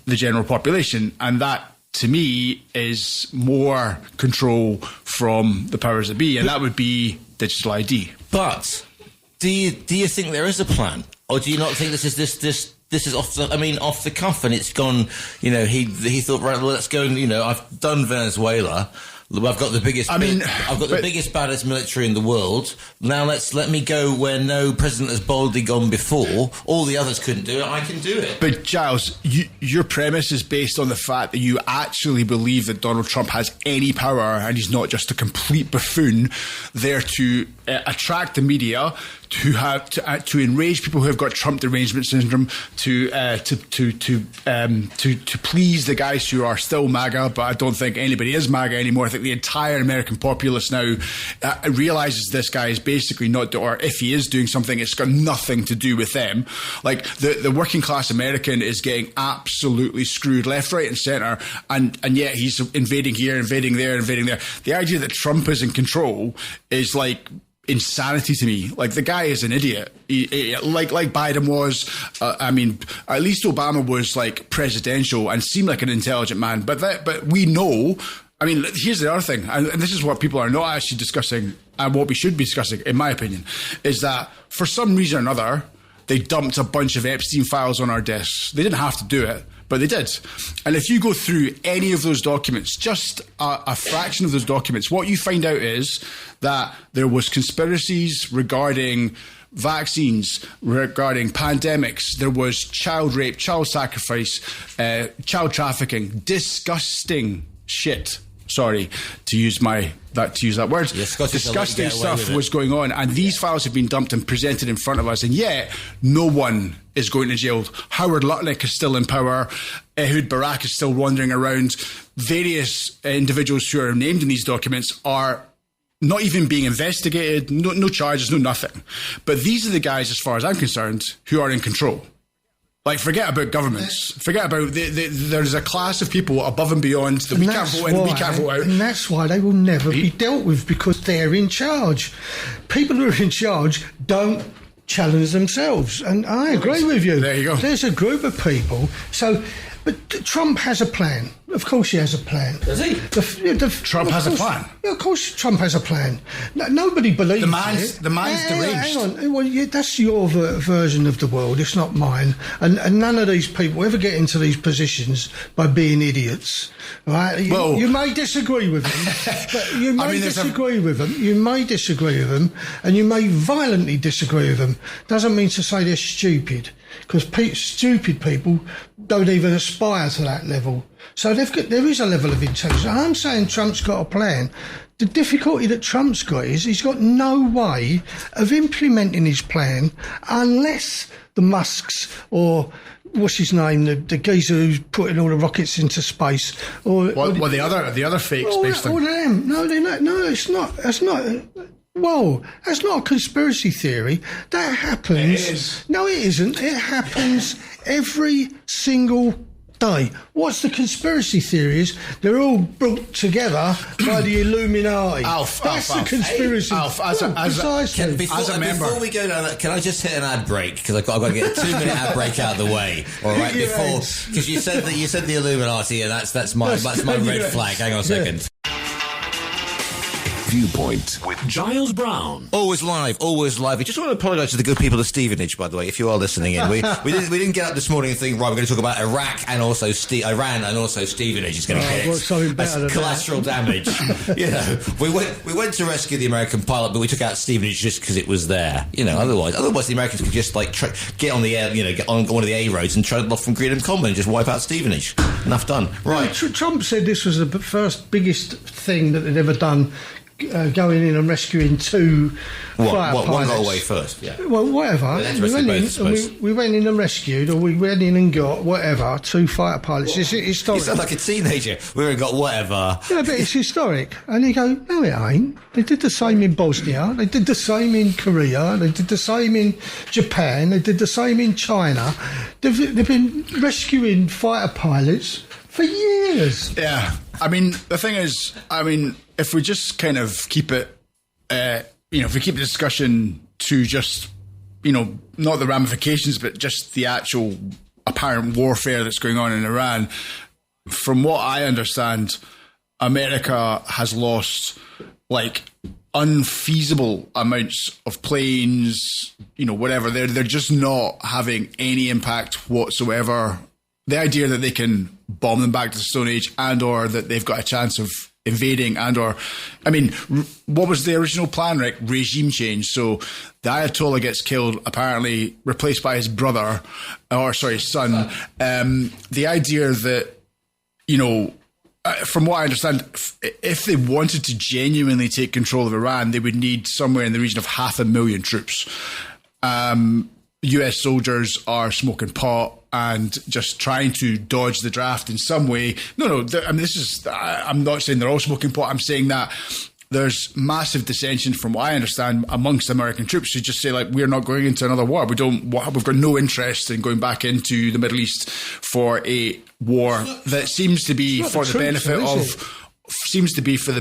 Speaker 6: the general population. And that, to me, is more control from the powers that be, and that would be digital ID.
Speaker 4: But do you think there is a plan, or do you not think this is off the cuff, and it's gone? You know, he thought, right, well, let's go. And, you know, I've done Venezuela. I've got the biggest. Biggest, baddest military in the world. Now let me go where no president has boldly gone before. All the others couldn't do it. I can do it.
Speaker 6: But Giles, your premise is based on the fact that you actually believe that Donald Trump has any power, and he's not just a complete buffoon there to attract the media, to enrage people who have got Trump derangement syndrome, to please the guys who are still MAGA, but I don't think anybody is MAGA anymore. I think the entire American populace now realizes this guy is basically not, or if he is doing something, it's got nothing to do with them. Like the working class American is getting absolutely screwed left, right, and centre, and yet he's invading here, invading there, invading there. The idea that Trump is in control is like insanity to me. Like, the guy is an idiot. Like Biden was. At least Obama was like presidential and seemed like an intelligent man. But we know. I mean, here's the other thing, and this is what people are not actually discussing, and what we should be discussing, in my opinion, is that for some reason or another, they dumped a bunch of Epstein files on our desks. They didn't have to do it, but they did. And if you go through any of those documents, just a fraction of those documents, what you find out is that there was conspiracies regarding vaccines, regarding pandemics. There was child rape, child sacrifice, child trafficking, disgusting shit. Sorry to use that word. Disgusting stuff was going on, and these files have been dumped and presented in front of us, and yet no one is going to jail. Howard Lutnick is still in power. Ehud Barak is still wandering around. Various individuals who are named in these documents are not even being investigated. No charges, no nothing. But these are the guys, as far as I'm concerned, who are in control. Like, forget about governments. Forget about there's a class of people above and beyond that we can't vote in, we can't vote out.
Speaker 3: And that's why they will never be dealt with, because they're in charge. People who are in charge don't challenge themselves. And I agree with you.
Speaker 6: There you go.
Speaker 3: There's a group of people. But Trump has a plan. Of course he has a plan.
Speaker 4: Does he?
Speaker 6: Trump has a plan?
Speaker 3: Yeah, of course Trump has a plan. Nobody believes it.
Speaker 6: The man's deranged.
Speaker 3: Hang on. Well, that's your version of the world. It's not mine. And none of these people ever get into these positions by being idiots. Right? You may disagree with them. But you may disagree with them. You may disagree with them. And you may violently disagree with them. Doesn't mean to say they're stupid. Because stupid people don't even aspire to that level. So there is a level of intelligence. I'm saying Trump's got a plan. The difficulty that Trump's got is he's got no way of implementing his plan unless the Musks or what's his name, the geezer who's putting all the rockets into space, or
Speaker 6: the other fake space thing.
Speaker 3: All of them. No, they're not. No, it's not. That's not. Whoa, that's not a conspiracy theory. That happens.
Speaker 6: It is.
Speaker 3: No, it isn't. It happens every single day. What's the conspiracy theories? They're all brought together by the Illuminati. That's the conspiracy.
Speaker 6: As a member.
Speaker 4: Before we go down that, can I just hit an ad break? Because I've got to get a 2-minute ad break out of the way. All right, because you said the Illuminati, and that's my red flag. Hang on a second.
Speaker 2: Viewpoint with Giles Brown.
Speaker 4: Always live. I just want to apologise to the good people of Stevenage, by the way, if you are listening in. We didn't get up this morning and think, right, we're going to talk about Iraq and also Iran and also Stevenage is going to get collateral damage. You know, we went to rescue the American pilot, but we took out Stevenage just because it was there. You know, otherwise the Americans could just like get on the air, you know, get on one of the A roads and trundle off from Greenham Common and just wipe out Stevenage. Enough done. Right.
Speaker 3: Trump said this was the first biggest thing that they'd ever done. Going in and rescuing two fighter pilots.
Speaker 4: One got away first, yeah.
Speaker 3: Well, whatever. We went in and rescued, or we went in and got whatever, two fighter pilots. It's historic.
Speaker 4: You sound like a teenager. We went and got whatever.
Speaker 3: Yeah, but it's historic. And you go, no, it ain't. They did the same in Bosnia. They did the same in Korea. They did the same in Japan. They did the same in China. They've been rescuing fighter pilots for years.
Speaker 6: Yeah. I mean, the thing is, if we just kind of keep it, if we keep the discussion to just, not the ramifications, but just the actual apparent warfare that's going on in Iran, from what I understand, America has lost unfeasible amounts of planes, whatever. They're just not having any impact whatsoever. The idea that they can bomb them back to the Stone Age or that they've got a chance of invading what was the original plan, Rick? Regime change. So the Ayatollah gets killed, apparently replaced by his brother, his son. The idea that, from what I understand, if they wanted to genuinely take control of Iran, they would need somewhere in the region of 500,000 troops. US soldiers are smoking pot and just trying to dodge the draft in some way. I'm not saying they're all smoking pot. I'm saying that there's massive dissension, from what I understand, amongst American troops who just say, we're not going into another war. We've got no interest in going back into the Middle East for a war that seems to be for the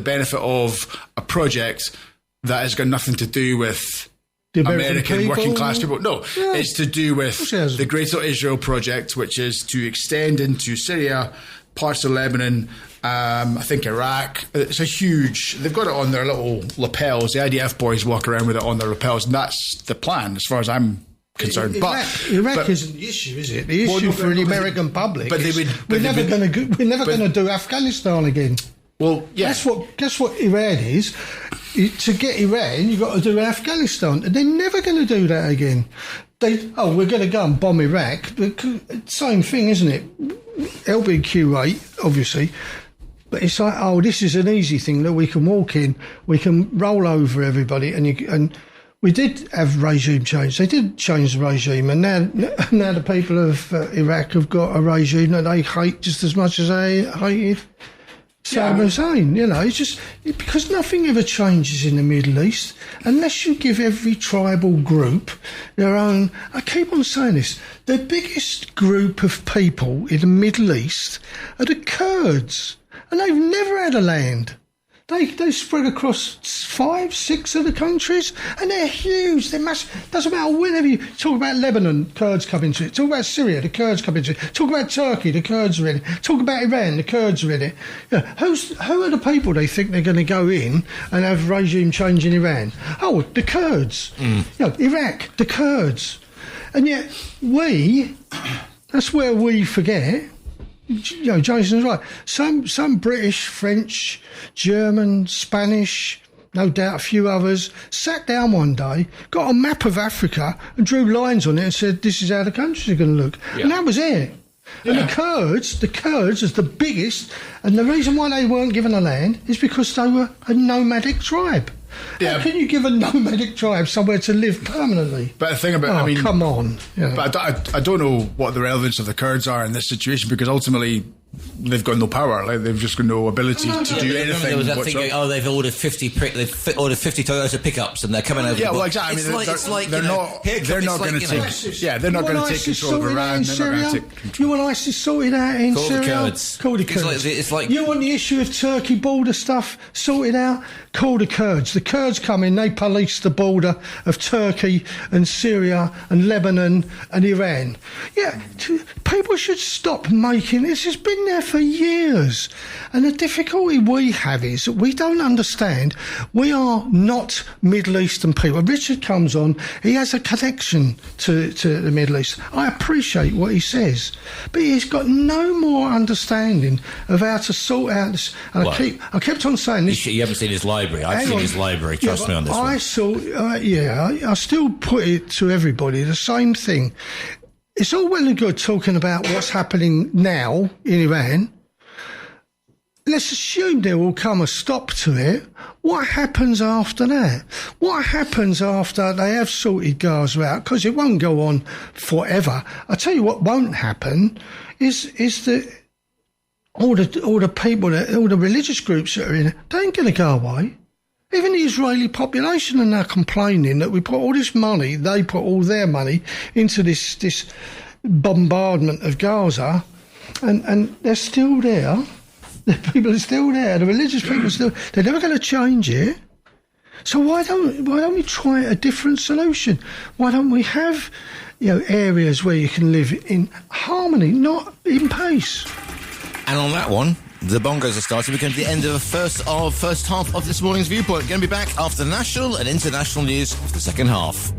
Speaker 6: benefit of a project that has got nothing to do with the American working class people. No, it's to do with the Greater Israel Project, which is to extend into Syria, parts of Lebanon, I think Iraq. It's they've got it on their little lapels. The IDF boys walk around with it on their lapels, and that's the plan as far as I'm concerned.
Speaker 3: Iraq isn't the issue, is it? The issue for the American public we're never going to do Afghanistan again.
Speaker 6: Well, yeah.
Speaker 3: That's what Iran is. To get Iran, you've got to do Afghanistan. And they're never going to do that again. We're going to go and bomb Iraq. Same thing, isn't it? LBQ rate, obviously. But it's this is an easy thing that we can walk in, we can roll over everybody, and we did have regime change. They did change the regime, and now the people of Iraq have got a regime that they hate just as much as they hated Saddam Hussein. It's just because nothing ever changes in the Middle East unless you give every tribal group their own. I keep on saying this: the biggest group of people in the Middle East are the Kurds, and they've never had a land. They spread across 5, 6 of the countries, and they're huge. Doesn't matter whenever you talk about Lebanon, Kurds come into it. Talk about Syria, the Kurds come into it. Talk about Turkey, the Kurds are in it. Talk about Iran, the Kurds are in it. Who are the people they think they're going to go in and have regime change in Iran? Oh, the Kurds. Iraq, the Kurds. And yet that's where we forget. Jason's right. Some British, French, German, Spanish, no doubt a few others, sat down one day, got a map of Africa and drew lines on it and said, this is how the countries are going to look. Yeah. And that was it. Yeah. And the Kurds is the biggest, and the reason why they weren't given a land is because they were a nomadic tribe. Yeah. How can you give a nomadic tribe somewhere to live permanently?
Speaker 6: But the thing about,
Speaker 3: come on.
Speaker 6: But I don't know what the relevance of the Kurds are in this situation, because ultimately they've got no power. They've just got no ability to do anything.
Speaker 4: There was that thing, they've ordered 50 Toyota pickups and they're coming over.
Speaker 6: Yeah, well, exactly. They're not going to take. Yeah, they're not going to take control of Iran.
Speaker 3: You want ISIS sorted out in Syria? Call the Kurds.
Speaker 4: It's like
Speaker 3: you want the issue of Turkey border stuff sorted out? Call the Kurds. The Kurds come in, they police the border of Turkey and Syria and Lebanon and Iran. Yeah, people should stop making this. Has been there for years. And the difficulty we have is that we don't understand. We are not Middle Eastern people. Richard comes on, he has a connection to the Middle East. I appreciate what he says, but he's got no more understanding of how to sort out this. And I kept on saying this.
Speaker 4: You haven't seen his library. I've seen his library. Trust me on this one.
Speaker 3: I still put it to everybody, the same thing. It's all well and good talking about what's happening now in Iran. Let's assume there will come a stop to it. What happens after that? What happens after they have sorted Gaza out? Because it won't go on forever. I tell you what won't happen is that all the people, all the religious groups that are in it, they ain't going to go away. Even the Israeli population are now complaining that we put all this money, they put all their money into this bombardment of Gaza, and they're still there. The people are still there. The religious people are still. They're never going to change it. So why don't we try a different solution? Why don't we have, areas where you can live in harmony, not in peace?
Speaker 4: And on that one, the bongos are starting. We're going to the end of the first half of this morning's Viewpoint. We're going to be back after the national and international news for the second half.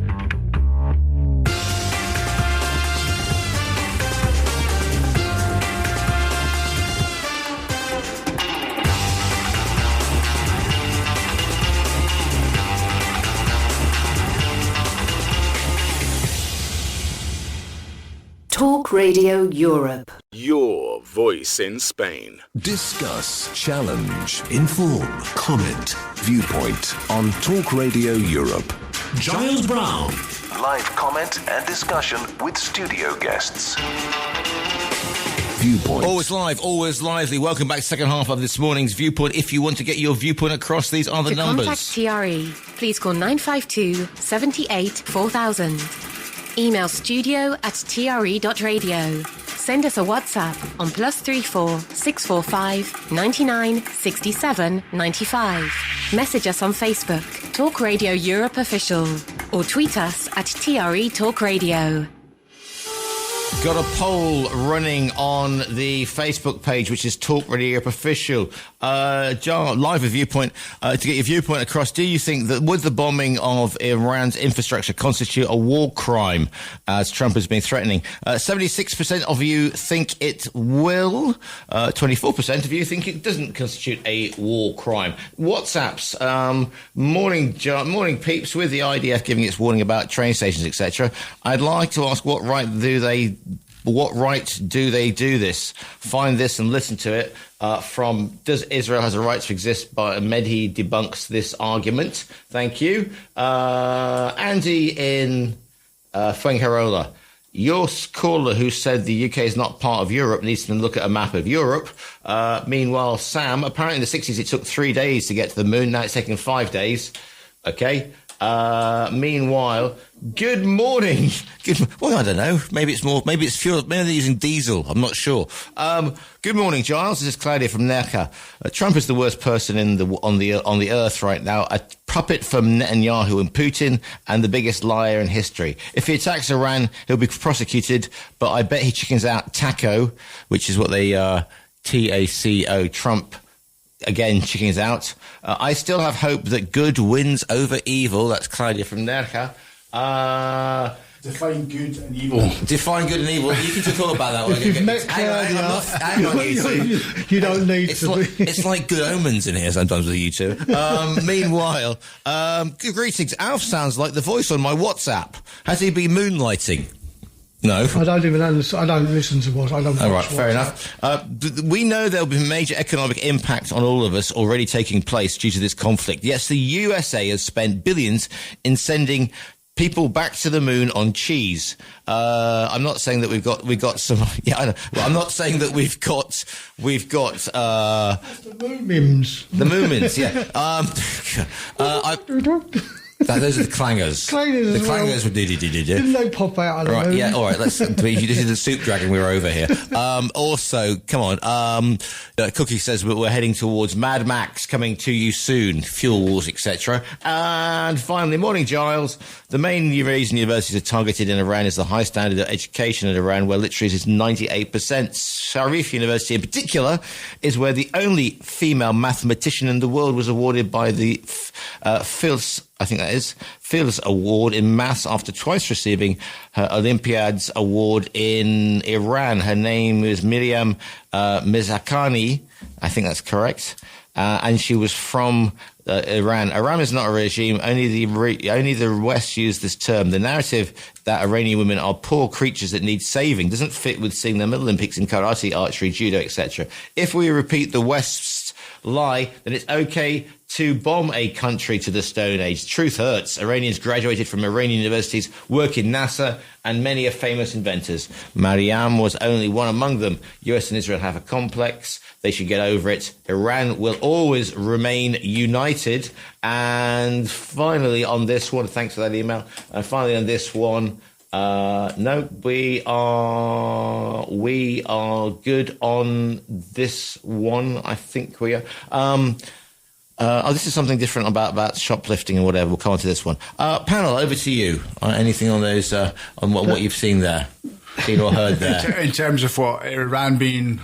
Speaker 1: Talk Radio Europe.
Speaker 2: Your voice in Spain.
Speaker 10: Discuss, challenge, inform, comment, Viewpoint on Talk Radio Europe.
Speaker 2: Giles Brown. Live comment and discussion with studio guests.
Speaker 10: Viewpoint.
Speaker 4: Always live, always lively. Welcome back to the second half of this morning's Viewpoint. If you want to get your viewpoint across, these are the numbers.
Speaker 5: To contact TRE, please call 952 78 4000. Email studio@tre.radio. Send us a WhatsApp on +34 645 99 67 95. Message us on Facebook, Talk Radio Europe Official, or tweet us at TRE Talk Radio.
Speaker 4: Got a poll running on the Facebook page, which is Talk Radio Europe Official. Live with Viewpoint. To get your viewpoint across, do you think that would the bombing of Iran's infrastructure constitute a war crime, as Trump has been threatening? 76% of you think it will. 24% of you think it doesn't constitute a war crime. WhatsApps. Morning peeps. With the IDF giving its warning about train stations, etc., I'd like to ask, what right do they do this? Find this and listen to it from Does Israel Has a Right to Exist by Medhi debunks this argument. Thank you. Andy in Fuengirola. Your caller who said the UK is not part of Europe needs to look at a map of Europe. Meanwhile, Sam, apparently in the 60s it took 3 days to get to the moon. Now it's taking 5 days. Okay. Meanwhile, good morning. Well, I don't know. Maybe it's fuel. Maybe they're using diesel. I'm not sure. Good morning, Giles. This is Claudia from Nerka. Trump is the worst person on the earth right now. A puppet from Netanyahu and Putin, and the biggest liar in history. If he attacks Iran, he'll be prosecuted. But I bet he chickens out TACO, which is what they TACO. Trump. Again, chickens out. I still have hope that good wins over evil. That's Claudia from Nerka.
Speaker 6: Define good and evil.
Speaker 4: Define good and evil. You can talk about that one.
Speaker 3: If you've met Claudia,
Speaker 4: hang on, you two.
Speaker 3: You don't need
Speaker 4: it's
Speaker 3: to
Speaker 4: like,
Speaker 3: be.
Speaker 4: It's like good omens in here sometimes with you two. Meanwhile, greetings. Alf sounds like the voice on my WhatsApp. Has he been moonlighting? No.
Speaker 3: I don't even understand. I don't listen to what. I don't.
Speaker 4: All right, fair enough. We know there will be major economic impact on all of us already taking place due to this conflict. Yes, the USA has spent billions in sending people back to the moon on cheese. I'm not saying that we've got some. Yeah, I know. Well, I'm not saying that we've got
Speaker 3: the Moomins.
Speaker 4: The Moomins, yeah. Those are the clangers. The clangers would do.
Speaker 3: Didn't they pop out of the moon?
Speaker 4: Yeah, all right. This is the soup dragon. We're over here. Also, come on. Cookie says we're heading towards Mad Max, coming to you soon. Fuel wars, etc. And finally, morning, Giles. The main Eurasian universities are targeted in Iran is the high standard of education in Iran, where literacy is 98%. Sharif University, in particular, is where the only female mathematician in the world was awarded by the Fields Award in Maths after twice receiving her Olympiads Award in Iran. Her name is Miriam Mizakani, I think that's correct, and she was from Iran. Iran is not a regime. Only the West use this term. The narrative that Iranian women are poor creatures that need saving doesn't fit with seeing them at Olympics in karate, archery, judo, etc. If we repeat the West's lie, then it's okay to bomb a country to the Stone Age. Truth hurts. Iranians graduated from Iranian universities, work in NASA, and many are famous inventors. Mariam was only one among them. US and Israel have a complex. They should get over it. Iran will always remain united. And finally on this one, thanks for that email, and finally on this one, No, we are good on this one. I think we are. This is something different about shoplifting and whatever. We'll come on to this one. Panel, over to you. Anything on those? On what you've seen there, seen or heard there?
Speaker 6: In terms of what Iran being,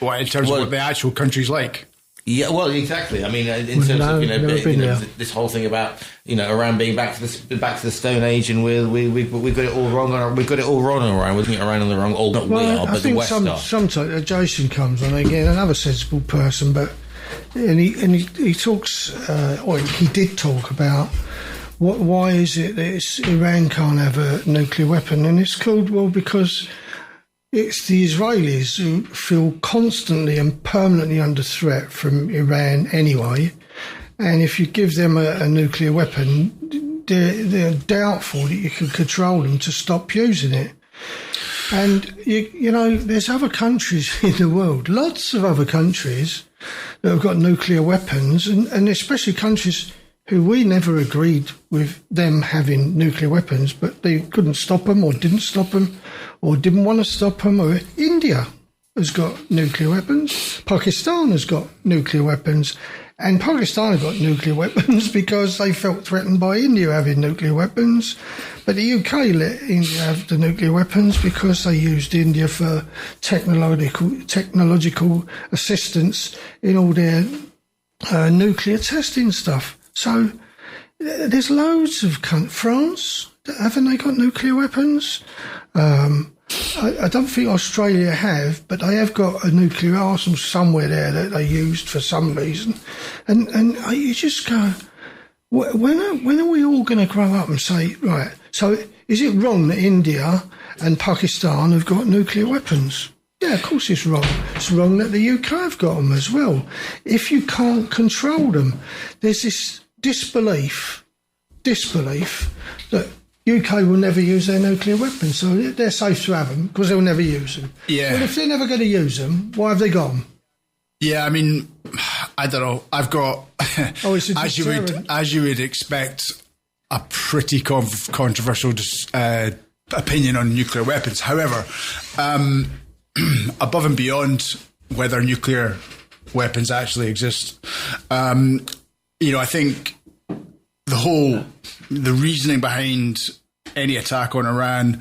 Speaker 6: in terms of what the actual country's like.
Speaker 4: Yeah, well, exactly. I mean, in terms of this whole thing about Iran being back to the Stone Age, and we got it all wrong. We've got it all wrong on Iran. We're getting Iran on the wrong. Not we are, but the West are.
Speaker 3: Sometimes Jason comes on again, another sensible person, but he talks. Or he did talk about why is it that Iran can't have a nuclear weapon, and it's called because it's the Israelis who feel constantly and permanently under threat from Iran anyway. And if you give them a nuclear weapon, they're doubtful that you can control them to stop using it. And, there's other countries in the world, lots of other countries that have got nuclear weapons, and especially countries who we never agreed with them having nuclear weapons, but they couldn't stop them or didn't stop them or didn't want to stop them. Or India has got nuclear weapons. Pakistan has got nuclear weapons. And Pakistan have got nuclear weapons because they felt threatened by India having nuclear weapons. But the UK let India have the nuclear weapons because they used India for technological assistance in all their nuclear testing stuff. So there's loads of France, haven't they got nuclear weapons? I don't think Australia have, but they have got a nuclear arsenal somewhere there that they used for some reason. And you just go, when are we all going to grow up and say, right, so is it wrong that India and Pakistan have got nuclear weapons? Yeah, of course it's wrong. It's wrong that the UK have got them as well. If you can't control them, there's this disbelief that UK will never use their nuclear weapons, so they're safe to have them because they'll never use them.
Speaker 6: Yeah.
Speaker 3: Well, if they're never going to use them, why have they got them?
Speaker 6: Yeah, I mean, I don't know. I've got,
Speaker 3: as
Speaker 6: you would expect, a pretty controversial opinion on nuclear weapons. However, above and beyond whether nuclear weapons actually exist, I think the reasoning behind any attack on Iran,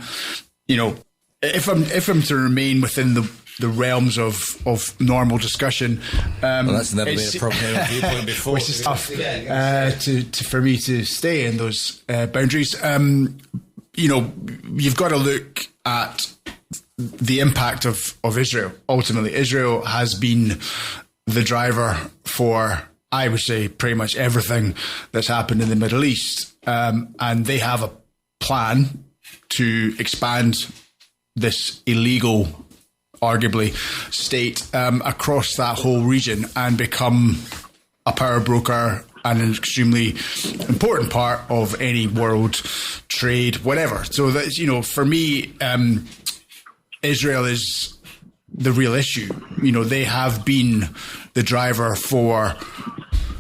Speaker 6: if I'm to remain within the realms of normal discussion,
Speaker 4: that's never been a problem here on Viewpoint before.
Speaker 6: Which is tough for me to stay in those boundaries. You've got to look at the impact of Israel. Ultimately, Israel has been the driver for, I would say, pretty much everything that's happened in the Middle East. And they have a plan to expand this illegal, arguably, state across that whole region and become a power broker and an extremely important part of any world trade, whatever. So that's, for me, Israel is the real issue. They have been the driver for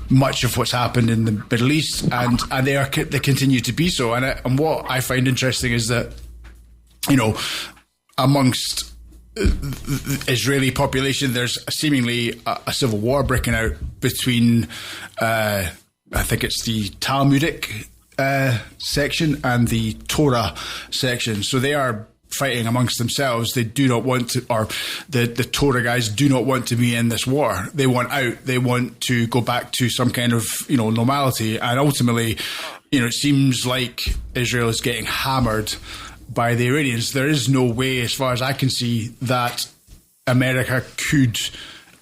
Speaker 6: much of what's happened in the Middle East, and they continue to be so. And what I find interesting is that, amongst the Israeli population, there's seemingly a civil war breaking out between, I think it's the Talmudic section and the Torah section. So they are fighting amongst themselves. They do not want to, or the Torah guys do not want to be in this war. They want out. They want to go back to some kind of, normality. And ultimately, it seems like Israel is getting hammered by the Iranians. There is no way, as far as I can see, that America could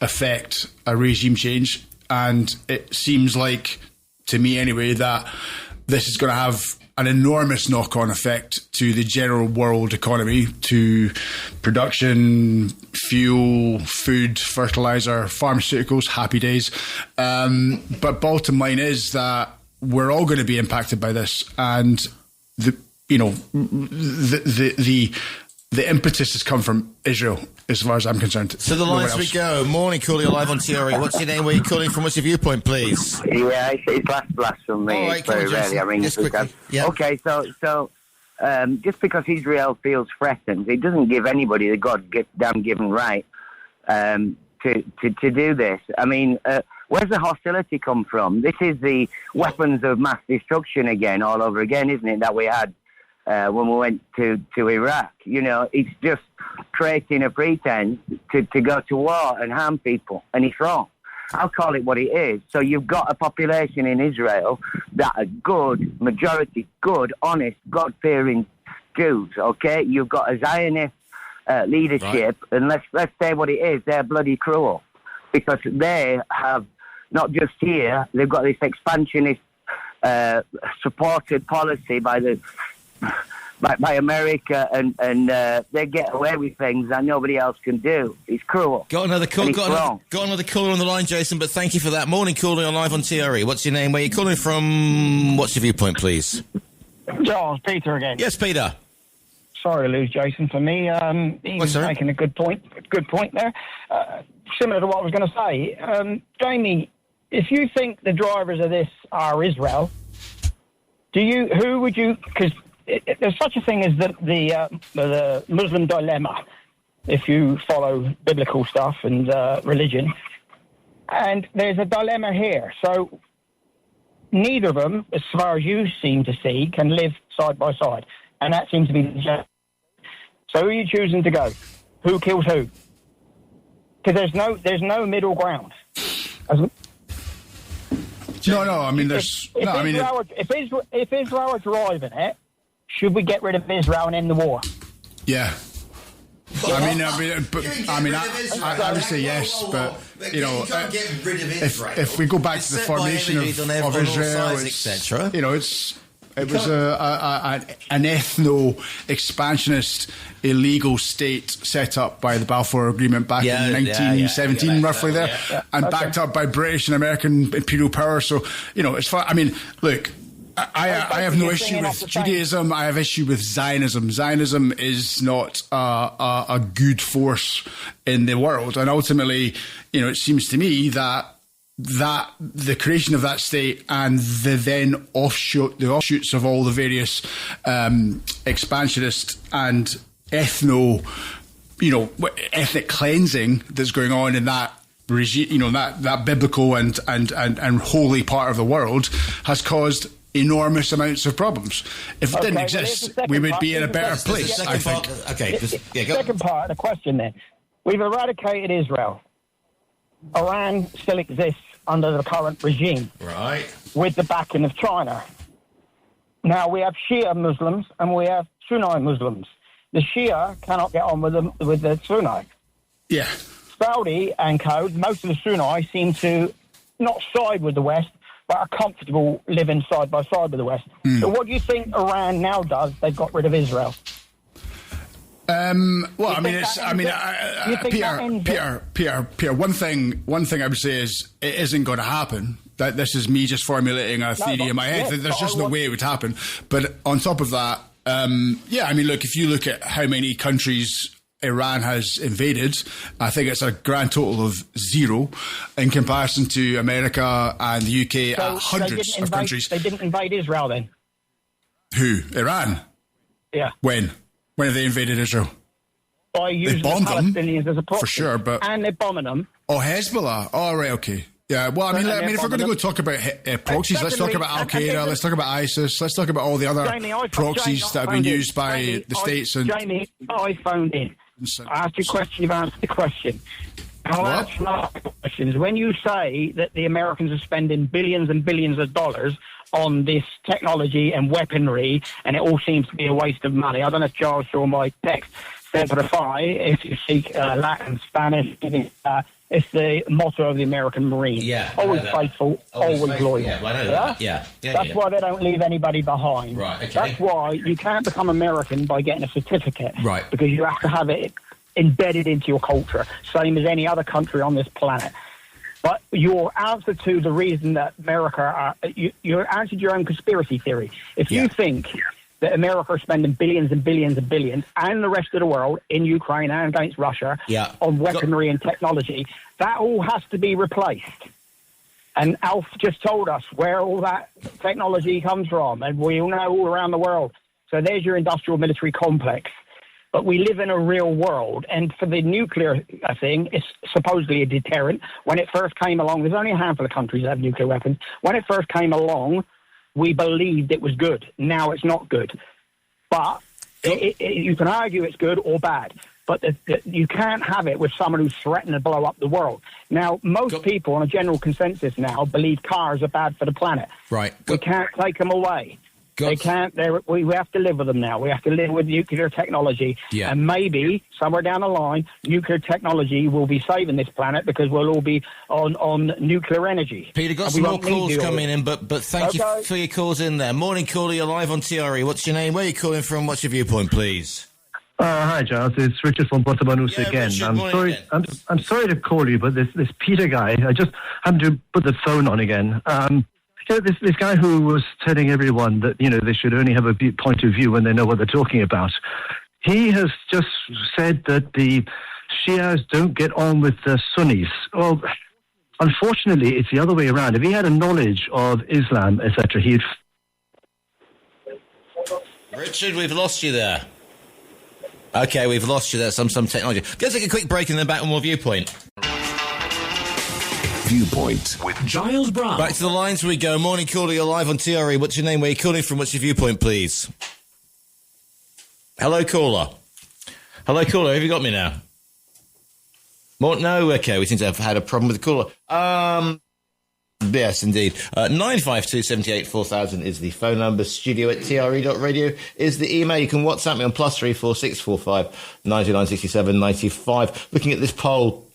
Speaker 6: affect a regime change. And it seems like, to me anyway, that this is going to have an enormous knock-on effect to the general world economy, to production, fuel, food, fertilizer, pharmaceuticals, happy days. But bottom line is that we're all going to be impacted by this, and the impetus has come from Israel, as far as I'm concerned.
Speaker 4: So the lines we go. Morning, caller, live on TRE. What's your name? Where are you calling from? What's your viewpoint, please?
Speaker 7: Yeah, it's last from me.
Speaker 4: All right,
Speaker 7: very rarely. I mean,
Speaker 4: just quickly. Yeah.
Speaker 7: Okay, so just because Israel feels threatened, it doesn't give anybody the goddamn given right to do this. I mean, where's the hostility come from? This is the weapons of mass destruction again, all over again, isn't it, that we had when we went to Iraq? You know, it's just creating a pretense to go to war and harm people, and it's wrong. I'll call it what it is. So you've got a population in Israel that are good, majority good, honest, God-fearing Jews, okay? You've got a Zionist leadership, right. And let's say what it is, they're bloody cruel. Because they have, not just here, they've got this expansionist supported policy by America, and they get away with things that nobody else can do. It's cruel.
Speaker 4: Got another caller on the line, Jason, but thank you for that. Morning, caller, on live on TRE. What's your name? Where are you calling from? What's your viewpoint, please?
Speaker 8: Giles, Peter again.
Speaker 4: Yes, Peter.
Speaker 8: Sorry to lose Jason for me. He's making a good point. Good point there. Similar to what I was going to say. Jamie, if you think the drivers of this are Israel, who would you... Because there's such a thing as the Muslim dilemma, if you follow biblical stuff and religion. And there's a dilemma here. So neither of them, as far as you seem to see, can live side by side. And that seems to be the... So who are you choosing to go? Who kills who? Because there's no middle ground.
Speaker 6: No, I mean, there's...
Speaker 8: If Israel are driving it, should we get rid of Israel and end the war?
Speaker 6: Yeah. I would say yes, but you know, if we go back to the formation of Israel,
Speaker 4: etc.
Speaker 6: You know, it was an ethno-expansionist illegal state set up by the Balfour Agreement back in 1917, roughly there, and backed up by British and American imperial power. So, you know, it's far. I mean, look. I have no issue with Judaism. I have issue with Zionism. Zionism is not a good force in the world, and ultimately, you know, it seems to me that the creation of that state and the then offshoots of all the various expansionist and ethnic cleansing that's going on in that regime, you know, that biblical and holy part of the world has caused enormous amounts of problems. If it didn't exist, we would be in a better place, I think.
Speaker 8: Second part of the question then. We've eradicated Israel. Iran still exists under the current regime.
Speaker 4: Right.
Speaker 8: With the backing of China. Now, we have Shia Muslims and we have Sunni Muslims. The Shia cannot get on with the Sunni.
Speaker 6: Yeah.
Speaker 8: Saudi and co, most of the Sunni seem to not side with the West, but are comfortable living side by side with the West. So what do you think Iran now does? They've got rid of Israel.
Speaker 6: Peter, one thing I would say is it isn't going to happen. That this is me just formulating a theory in my head. There's just no way it would happen. But on top of that, look, if you look at how many countries Iran has invaded, I think it's a grand total of 0 in comparison to America and the UK at hundreds of countries.
Speaker 8: They didn't invade Israel then?
Speaker 6: Who? Iran?
Speaker 8: Yeah.
Speaker 6: When have they invaded Israel?
Speaker 8: By using the Palestinians as a proxy.
Speaker 6: For sure, but...
Speaker 8: And they're bombing them.
Speaker 6: Oh, Hezbollah. Oh, right, okay. Yeah, well, if we're going to go talk about proxies, let's talk about Al-Qaeda, let's talk about ISIS, let's talk about all the other proxies that have been used by the states.
Speaker 8: Jamie, I phoned in. I asked you a question, you've answered the question. I'll answer the question is when you say that the Americans are spending billions and billions of dollars on this technology and weaponry, and it all seems to be a waste of money. I don't know if Giles saw my text. Simplify, if you speak Latin, Spanish, it's the motto of the American Marine.
Speaker 4: Yeah,
Speaker 8: always faithful, always loyal.
Speaker 4: Yeah, well, I know that. Yeah.
Speaker 8: That's why they don't leave anybody behind.
Speaker 4: Right, okay.
Speaker 8: That's why you can't become American by getting a certificate.
Speaker 4: Right.
Speaker 8: Because you have to have it embedded into your culture, same as any other country on this planet. But your answer to the reason that America, you answered your own conspiracy theory. If you think that America is spending billions and billions and billions, and the rest of the world in Ukraine and against Russia on weaponry and technology, that all has to be replaced. And Alf just told us where all that technology comes from, and we all know all around the world. So there's your industrial military complex. But we live in a real world, and for the nuclear thing, it's supposedly a deterrent. When it first came along, there's only a handful of countries that have nuclear weapons. When it first came along, we believed it was good. Now it's not good. But you can argue it's good or bad. But you can't have it with someone who's threatened to blow up the world. Now, most people on a general consensus now believe cars are bad for the planet.
Speaker 4: Right.
Speaker 8: We can't take them away. They can't. We have to live with them now. We have to live with nuclear technology.
Speaker 4: Yeah.
Speaker 8: And maybe somewhere down the line, nuclear technology will be saving this planet because we'll all be on nuclear energy.
Speaker 4: Peter, got some more calls coming in, but thank you for your calls in there. Morning, caller, you're live on TRE. What's your name? Where are you calling from? What's your viewpoint, please?
Speaker 9: Hi, Giles. It's Richard from Portabanus again.
Speaker 4: Richard,
Speaker 9: I'm sorry to call you, but this Peter guy, I just happened to put the phone on again. This guy who was telling everyone that, they should only have a point of view when they know what they're talking about. He has just said that the Shias don't get on with the Sunnis. Well, unfortunately, it's the other way around. If he had a knowledge of Islam, etc., he'd...
Speaker 4: Richard, we've lost you there. Okay, we've lost you there. Some technology. Let's take a quick break and then back with more Viewpoint.
Speaker 10: Viewpoint
Speaker 2: with
Speaker 10: Giles Brown.
Speaker 4: Back to the lines we go. Morning, caller. You're live on TRE. What's your name? Where are you calling from? What's your viewpoint, please? Hello, caller. Hello, caller. Have you got me now? No? Okay, we seem to have had a problem with the caller. Yes, indeed. 952 78 4000 is the phone number. studio@tre.radio is the email. You can WhatsApp me on +34 645 99 67 95. Looking at this poll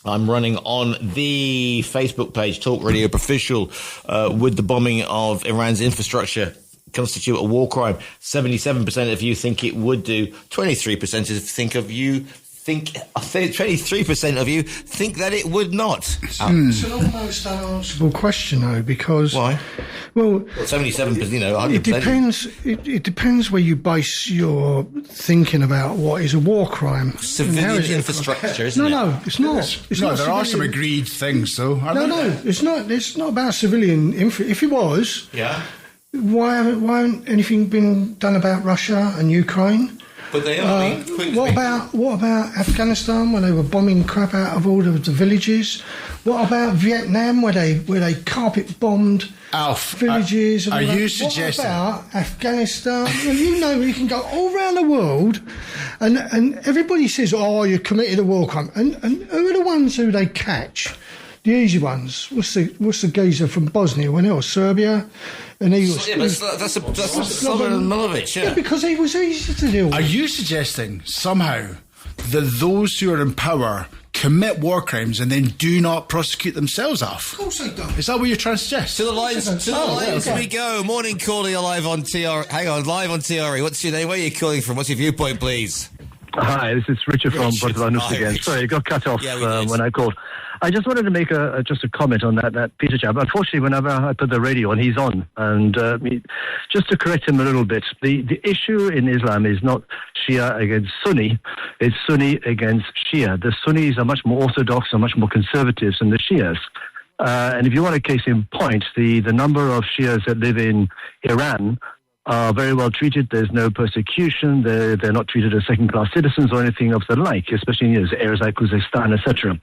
Speaker 4: I'm running on the Facebook page, Talk Radio Official, would the bombing of Iran's infrastructure constitute a war crime? 77% of you think it would do. 23% of you think that it would not.
Speaker 3: It's an almost unanswerable question, though, because...
Speaker 4: Why?
Speaker 3: Well,
Speaker 4: 77%, 100%.
Speaker 3: It depends. It depends where you base your thinking about what is a war crime.
Speaker 4: Civilian infrastructure, isn't it?
Speaker 3: No, it's not. It's not.
Speaker 6: There are some agreed things, though.
Speaker 3: No, it's not. It's not about civilian If it was, why haven't anything been done about Russia and Ukraine?
Speaker 4: But they are
Speaker 3: what about Afghanistan, when they were bombing crap out of all of the villages? What about Vietnam, where they carpet bombed villages?
Speaker 6: Are you suggesting?
Speaker 3: What about Afghanistan? Well, you can go all around the world, and everybody says, "Oh, you committed a war crime," and who are the ones who they catch? The easy ones. What's the geezer from Bosnia? When else? Serbia. And he was,
Speaker 4: that's Slobodan Milosevic,
Speaker 3: yeah, because he was easy to deal with.
Speaker 6: Are you suggesting somehow that those who are in power commit war crimes and then do not prosecute themselves off?
Speaker 3: Of course they don't.
Speaker 6: Is that what you're trying to suggest?
Speaker 4: To the lines we go. Morning, caller, you're live on TRE. Hang on, live on TRE. What's your name? Where are you calling from? What's your viewpoint, please?
Speaker 9: Hi, this is Richard from Portabanus again. Sorry, it got cut off when I called. I just wanted to make just a comment on that Peter chap. Unfortunately, whenever I put the radio on, he's on. And just to correct him a little bit, the issue in Islam is not Shia against Sunni, it's Sunni against Shia. The Sunnis are much more orthodox and much more conservative than the Shias. And if you want a case in point, the number of Shias that live in Iran are very well treated. There's no persecution. They're not treated as second-class citizens or anything of the like, especially in areas like Uzbekistan, etc.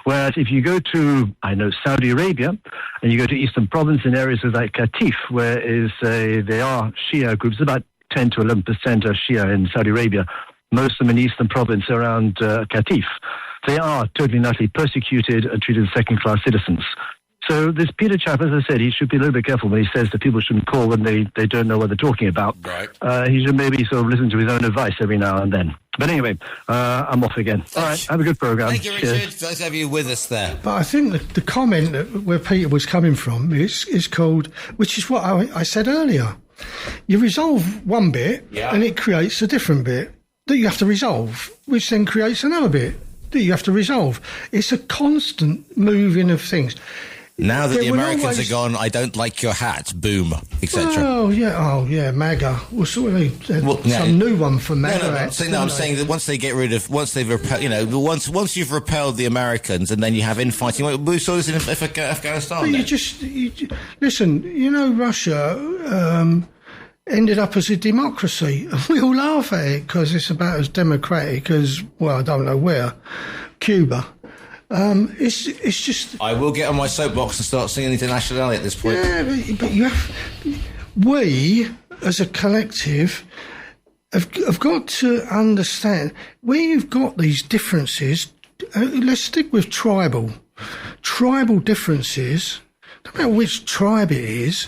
Speaker 9: Whereas if you go to, Saudi Arabia, and you go to Eastern Province in areas like Qatif, where there are Shia groups, about 10 to 11% are Shia in Saudi Arabia, most of them in Eastern Province around Qatif. They are totally and utterly persecuted and treated as second-class citizens. So this Peter chap, as I said, he should be a little bit careful when he says that people shouldn't call when they don't know what they're talking about.
Speaker 4: Right.
Speaker 9: He should maybe sort of listen to his own advice every now and then. But anyway, I'm off again. All right, have a good programme.
Speaker 4: Thank you, Richard. Nice to have you with us there.
Speaker 3: But I think the comment where Peter was coming from is called, which is what I said earlier. You resolve one bit, and it creates a different bit that you have to resolve, which then creates another bit that you have to resolve. It's a constant moving of things.
Speaker 4: Now that the Americans are gone, I don't like your hat, boom, etc.
Speaker 3: Oh yeah, MAGA. Well, sort of some new one for MAGA.
Speaker 4: I'm saying that once they've repelled, once you've repelled the Americans, and then you have infighting. We saw this in Afghanistan.
Speaker 3: But you listen. Russia. ended up as a democracy. And we all laugh at it because it's about as democratic as, well, I don't know where, Cuba. It's just...
Speaker 4: I will get on my soapbox and start singing Internationale at this point.
Speaker 3: Yeah, but you have... We, as a collective, have got to understand where you've got these differences. Let's stick with tribal differences. No matter which tribe it is,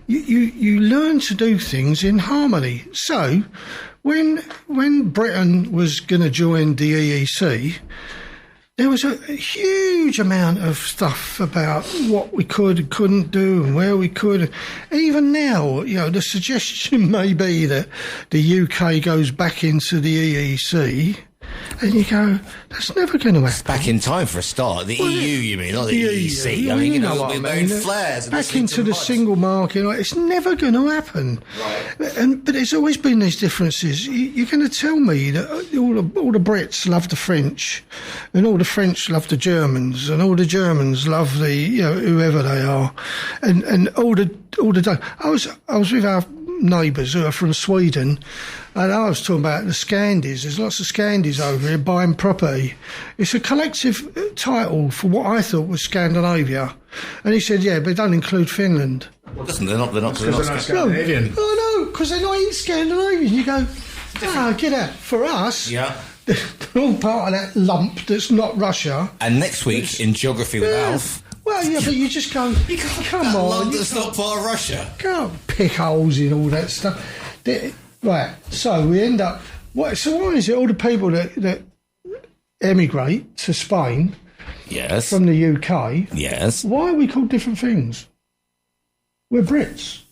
Speaker 3: you learn to do things in harmony. So, when Britain was going to join the EEC, there was a huge amount of stuff about what we could and couldn't do and where we could. Even now, the suggestion may be that the UK goes back into the EEC. And you go, that's never going to happen.
Speaker 4: Back in time for a start. The EU, you mean, not the EEC. I mean, with their own flares.
Speaker 3: Back into the single market. It's never going to happen. Right. But there's always been these differences. You're going to tell me that all the Brits love the French, and all the French love the Germans, and all the Germans love the, whoever they are, and all the. I was with our neighbours who are from Sweden, and I was talking about the Scandis. There's lots of Scandis over here buying property. It's a collective title for what I thought was Scandinavia, and he said, "Yeah, but it don't include Finland."
Speaker 4: Well, they're not Scandinavian.
Speaker 3: Oh no, because they're not in Scandinavian. You go, get out. For us, they're all part of that lump that's not Russia.
Speaker 4: And next week in geography with Alf.
Speaker 3: Well, yeah, but you just go, come on.
Speaker 4: London's not part of Russia.
Speaker 3: Can't pick holes in all that stuff. Right, so we end up... So why is it all the people that emigrate to Spain from the UK, why are we called different things? We're Brits.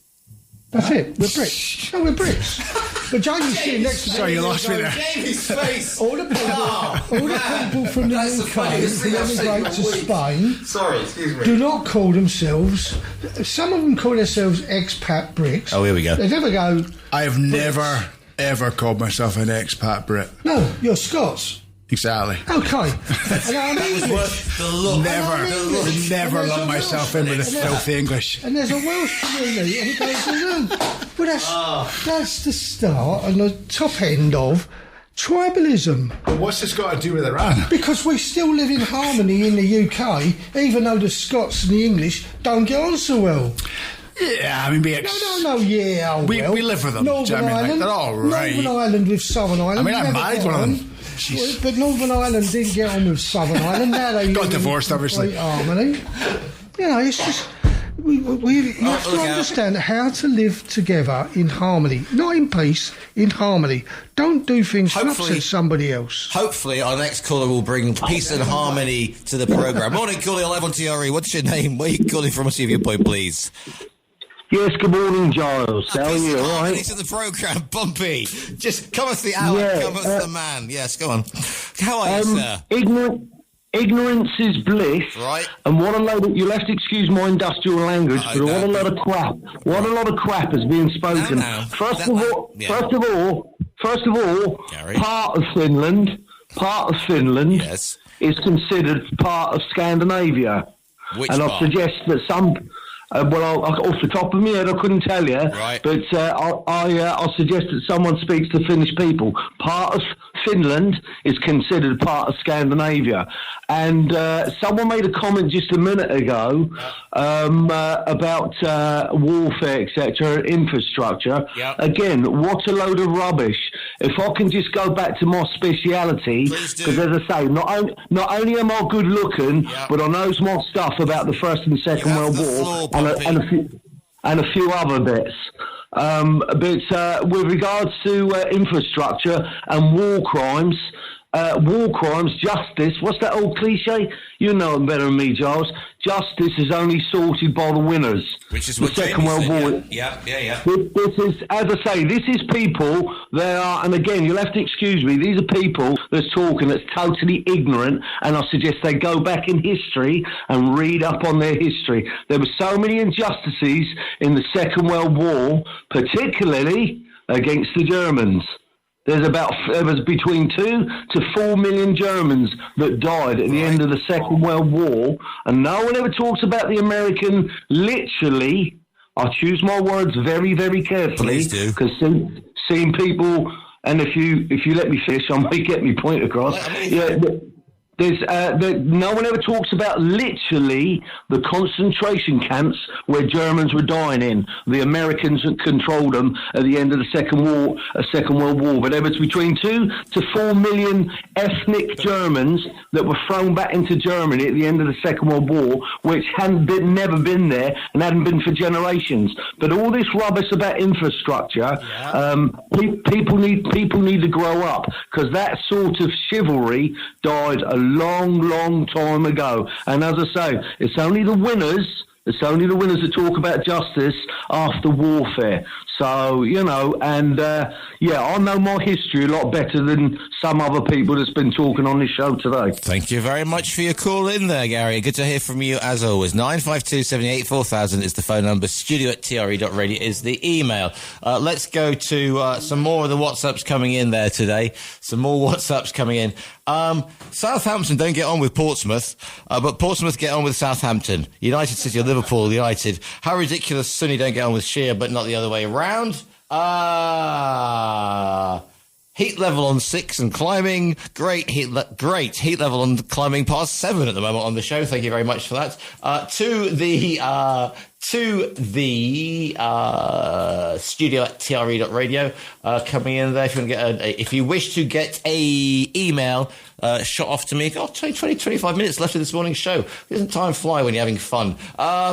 Speaker 3: That's it. We're Brits. No, we're Brits. But Jamie's sitting next to me.
Speaker 6: Sorry, you lost me there.
Speaker 4: Jamie's face.
Speaker 3: All the people from the UK who emigrate to Spain do not call themselves... Some of them call themselves expat Brits.
Speaker 4: Oh, here we go.
Speaker 3: They never go...
Speaker 6: I have never, ever called myself an expat Brit.
Speaker 3: No, you're Scots.
Speaker 6: Exactly.
Speaker 3: Okay.
Speaker 4: That was worth the look.
Speaker 6: Never lump myself in with the filthy English.
Speaker 3: And there's a Welsh community, and it goes around. Well, that's the start and the top end of tribalism.
Speaker 6: But what's this got to do with Iran?
Speaker 3: Because we still live in harmony in the UK, even though the Scots and the English don't get on so well.
Speaker 6: Yeah, I mean, we live with them.
Speaker 3: Northern Ireland,
Speaker 6: they're all right.
Speaker 3: Northern Ireland with Southern Ireland.
Speaker 6: I mean, I married one of them.
Speaker 3: But Northern Ireland didn't get on with Southern Ireland. Now they
Speaker 6: got divorced, obviously.
Speaker 3: Harmony. It's just we have to understand how to live together in harmony, not in peace, in harmony. Don't do things to upset somebody else.
Speaker 4: Hopefully, our next caller will bring peace and harmony to the programme. Morning, caller, live on TRE. What's your name? Where are you calling from? What's your viewpoint, please?
Speaker 11: Yes, good morning, Giles. How are you, all right?
Speaker 4: To the programme, Bumpy. Just come us the hour, come us the man. Yes, go on. How are you, sir?
Speaker 11: Ignorance is bliss.
Speaker 4: Right.
Speaker 11: And what a load of... You'll have to excuse my industrial language, but what a load of crap. What a lot of crap is being spoken. First of all, part of Finland is considered part of Scandinavia.
Speaker 4: Which
Speaker 11: and
Speaker 4: part?
Speaker 11: I suggest that some... off the top of my head, I couldn't tell you.
Speaker 4: Right.
Speaker 11: But I'll suggest that someone speaks to Finnish people. Part of Finland is considered part of Scandinavia. And someone made a comment just a minute ago about warfare, etc., infrastructure.
Speaker 4: Yep.
Speaker 11: Again, what a load of rubbish. If I can just go back to my speciality, because as I say, not only am I good looking, but I know my stuff about the First and Second World War and a few other bits. But with regards to infrastructure and war crimes, justice, what's that old cliche? You know it better than me, Giles. Justice is only sorted by the winners.
Speaker 4: Which is
Speaker 11: the
Speaker 4: what
Speaker 11: Second World War.
Speaker 4: Yeah.
Speaker 11: This is, as I say, this is people, they are, and again, you'll have to excuse me, these are people that's talking that's totally ignorant, and I suggest they go back in history and read up on their history. There were so many injustices in the Second World War, particularly against the Germans. There was between 2 to 4 million Germans that died at the end of the Second World War, and no one ever talks about the American, literally, I choose my words very, very carefully.
Speaker 4: Please do.
Speaker 11: Because seeing people, and if you let me finish, I might get my point across. No one ever talks about literally the concentration camps where Germans were dying in. The Americans controlled them at the end of the Second World War. But there was between 2 to 4 million ethnic Germans that were thrown back into Germany at the end of the Second World War, which never been there and hadn't been for generations. But all this rubbish about infrastructure, people need to grow up, because that sort of chivalry died a long time ago. And as I say, it's only the winners that talk about justice after warfare. So, I know my history a lot better than some other people that's been talking on this show today.
Speaker 4: Thank you very much for your call in there, Gary. Good to hear from you as always. 952 78 4000 is the phone number. studio@tre.radio is the email. Let's go to some more of the WhatsApps coming in there today. Some more WhatsApps coming in. Southampton don't get on with Portsmouth, but Portsmouth get on with Southampton. United City or Liverpool United. How ridiculous Sunny don't get on with Sheer, but not the other way around. Heat level on 6 and climbing. Great heat level on climbing past 7 at the moment on the show. Thank you very much for that. To the studio@tre.radio, coming in there. If you wish to get a email shot off to me, 25 minutes left of this morning's show. Doesn't time fly when you're having fun?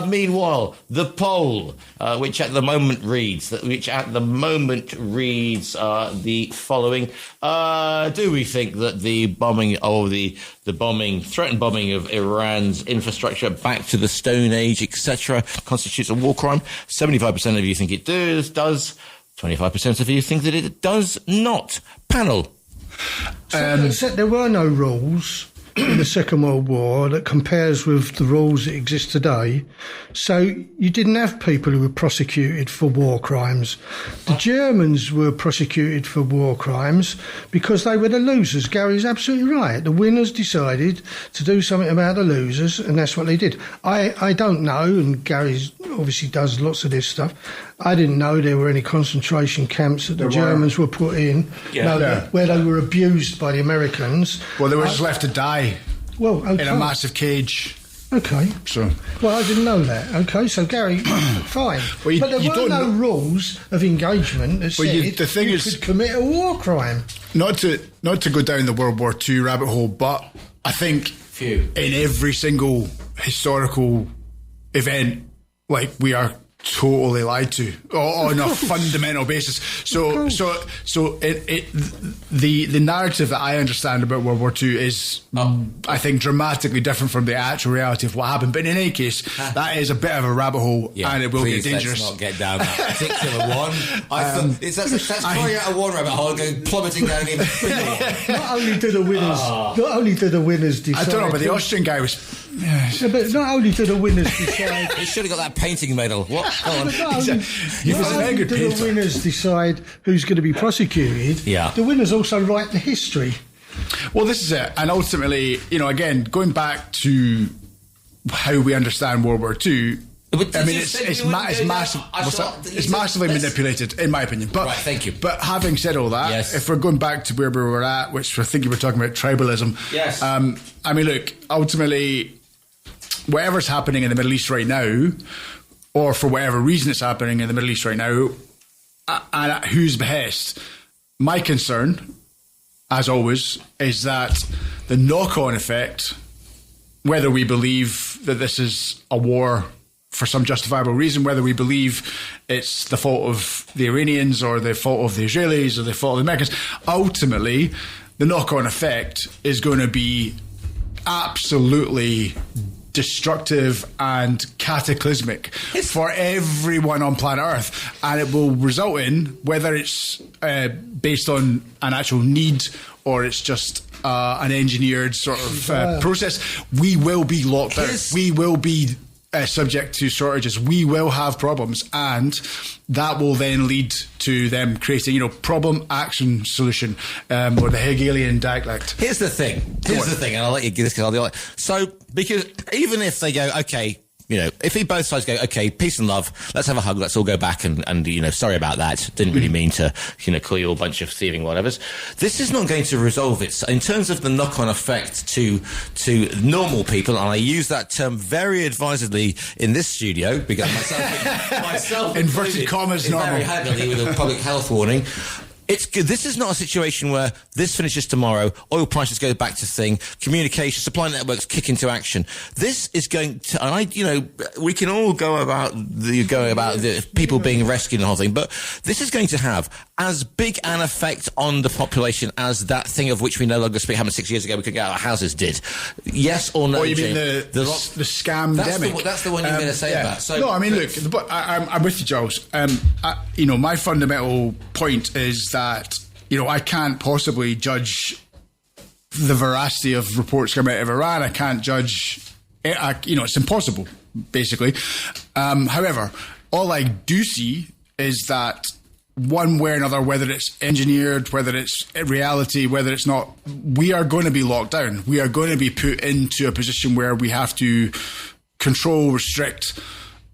Speaker 4: Meanwhile, the poll, which at the moment reads the following: do we think that the bombing or the threatened bombing of Iran's infrastructure back to the Stone Age, etc., constitutes a war crime? 75% of you think it does. 25% of you think that it does not. Panel.
Speaker 3: There were no rules in the Second World War that compares with the rules that exist today. So you didn't have people who were prosecuted for war crimes. The Germans were prosecuted for war crimes because they were the losers. Gary's absolutely right. The winners decided to do something about the losers, and that's what they did. I don't know, and Gary obviously does lots of this stuff. I didn't know there were any concentration camps that the Germans were put in, where they were abused by the Americans.
Speaker 6: Well, they were just left to die in a massive cage.
Speaker 3: Okay. Well, I didn't know that. Okay, so Gary, fine. But there were no rules of engagement that said you could commit a war crime.
Speaker 6: Not to go down the World War II rabbit hole, but I think in every single historical event, we are totally lied to on a fundamental basis. So the narrative that I understand about World War II is, I think, dramatically different from the actual reality of what happened. But in any case, that is a bit of a rabbit hole, and it will get dangerous.
Speaker 4: Let's not get down that particular one. That's going out of one rabbit hole and going plummeting down even further.
Speaker 3: Not only do the winners decide.
Speaker 6: I don't know, but the Austrian guy was.
Speaker 3: But not only do the winners decide.
Speaker 4: He should have got that painting medal. What? Go on.
Speaker 3: Not only do the winners decide who's going to be prosecuted, the winners also write the history.
Speaker 6: Well, this is it. And ultimately, again, going back to how we understand World War II, it's massively manipulated, in my opinion. But,
Speaker 4: right, thank you.
Speaker 6: But having said all that, if we're going back to where we were at, which I think you were talking about tribalism, look, ultimately, whatever's happening in the Middle East right now, or for whatever reason it's happening in the Middle East right now, and at whose behest, my concern, as always, is that the knock-on effect, whether we believe that this is a war for some justifiable reason, whether we believe it's the fault of the Iranians or the fault of the Israelis or the fault of the Americans, ultimately, the knock-on effect is going to be absolutely destructive and cataclysmic for everyone on planet Earth, and it will result in, whether it's based on an actual need or it's just an engineered sort of process, we will be locked down. We will be subject to shortages. We will have problems, and that will then lead to them creating, problem, action, solution, or the Hegelian dialect.
Speaker 4: Here's the thing, and I'll let you get this because I'll be like, so, because even if they go, okay, if both sides go, okay, peace and love, let's have a hug, let's all go back and sorry about that, didn't really mean to, call you all a bunch of thieving whatevers. This is not going to resolve it. In terms of the knock-on effect to normal people, and I use that term very advisedly in this studio, because myself
Speaker 6: inverted commas normal.
Speaker 4: Very haggardly with a public health warning. It's good. This is not a situation where this finishes tomorrow, oil prices go back to thing, communication, supply networks kick into action. This is going to, and we can all go about the people being rescued and the whole thing, but this is going to have as big an effect on the population as that thing of which we no longer speak happened 6 years ago, we could get out of our houses did. Yes or no?
Speaker 6: Or you mean the scam-demic?
Speaker 4: That's the one you're going to say about. So,
Speaker 6: no, I mean, look, I'm with you, Giles. My fundamental point is that, I can't possibly judge the veracity of reports coming out of Iran. I can't judge it. It's impossible, basically. However, all I do see is that one way or another, whether it's engineered, whether it's reality, whether it's not, we are going to be locked down. We are going to be put into a position where we have to control, restrict,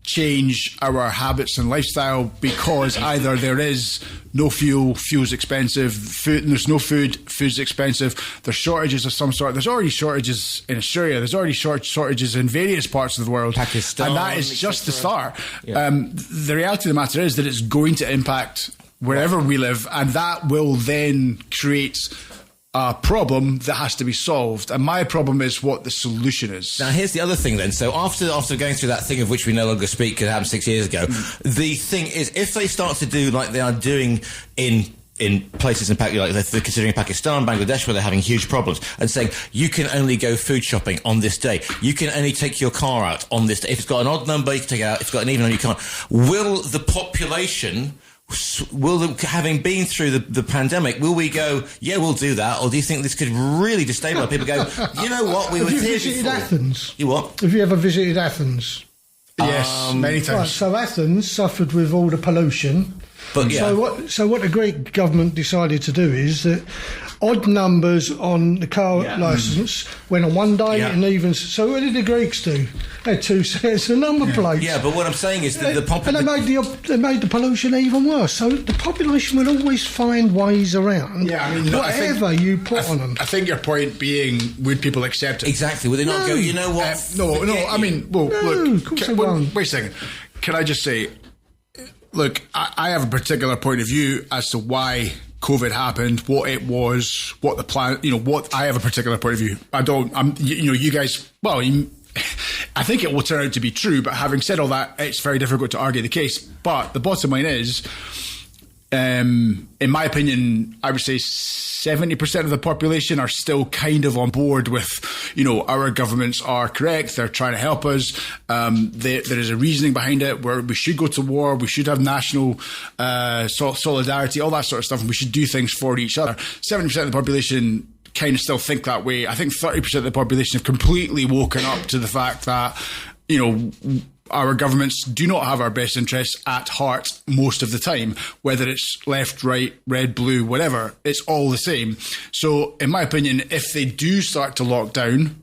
Speaker 6: change our habits and lifestyle, because either there is no fuel's expensive, there's no food's expensive, there's shortages of some sort. There's already shortages in Australia, there's already shortages in various parts of the world,
Speaker 4: Pakistan,
Speaker 6: and that is just the start. The reality of the matter is that it's going to impact wherever we live, and that will then create a problem that has to be solved. And my problem is what the solution is.
Speaker 4: Now, here's the other thing then. So after going through that thing of which we no longer speak, it happened 6 years ago, the thing is, if they start to do like they are doing in places in like they're considering Pakistan, Bangladesh, where they're having huge problems, and saying you can only go food shopping on this day, you can only take your car out on this day. If it's got an odd number, you can take it out. If it's got an even number, you can't. Will the population, having been through the pandemic, will we go, yeah, we'll do that? Or do you think this could really destabilise people? Go, you know what, we were here before.
Speaker 3: Have you visited Athens?
Speaker 4: You what?
Speaker 3: Have you ever visited Athens?
Speaker 6: Yes, many times.
Speaker 3: Right, so Athens suffered with all the pollution.
Speaker 4: But yeah.
Speaker 3: So what the Greek government decided to do is that odd numbers on the car licence went on one day and even. So what did the Greeks do? They had two sets of number plates.
Speaker 4: Yeah, but what I'm saying is that
Speaker 3: they made the pollution even worse. So the population will always find ways around.
Speaker 6: Yeah, I mean,
Speaker 3: whatever you put on them.
Speaker 6: I think your point being, would people accept it?
Speaker 4: Exactly. Would they not go? You know what?
Speaker 6: No. I mean, look. Wait a second. Can I just say? Look, I have a particular point of view as to why COVID happened, what it was, what the plan, what I have a particular point of view. You guys, I think it will turn out to be true, but having said all that, it's very difficult to argue the case. But the bottom line is, in my opinion, I would say 70% of the population are still kind of on board with, our governments are correct. They're trying to help us. There is a reasoning behind it where we should go to war. We should have national solidarity, all that sort of stuff. And we should do things for each other. 70% of the population kind of still think that way. I think 30% of the population have completely woken up to the fact that, our governments do not have our best interests at heart most of the time, whether it's left, right, red, blue, whatever, it's all the same. So in my opinion, if they do start to lock down,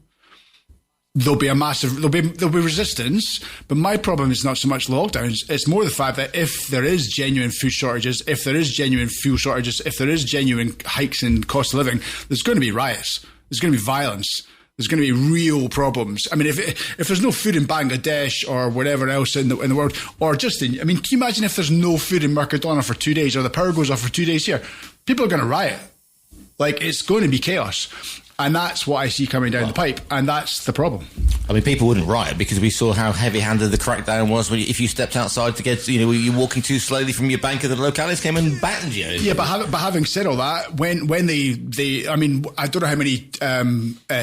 Speaker 6: there'll be resistance. But my problem is not so much lockdowns, it's more the fact that if there is genuine food shortages, if there is genuine fuel shortages, if there is genuine hikes in cost of living, there's going to be riots, there's going to be violence. There's going to be real problems. I mean, if there's no food in Bangladesh or whatever else in the world, or can you imagine if there's no food in Mercadona for 2 days, or the power goes off for 2 days here? People are going to riot. It's going to be chaos. And that's what I see coming down the pipe, and that's the problem.
Speaker 4: I mean, people wouldn't riot because we saw how heavy-handed the crackdown was. If you stepped outside to get, you're walking too slowly from your bank, and the localities came and battened you.
Speaker 6: Yeah, but having said all that, when they, I mean, I don't know how many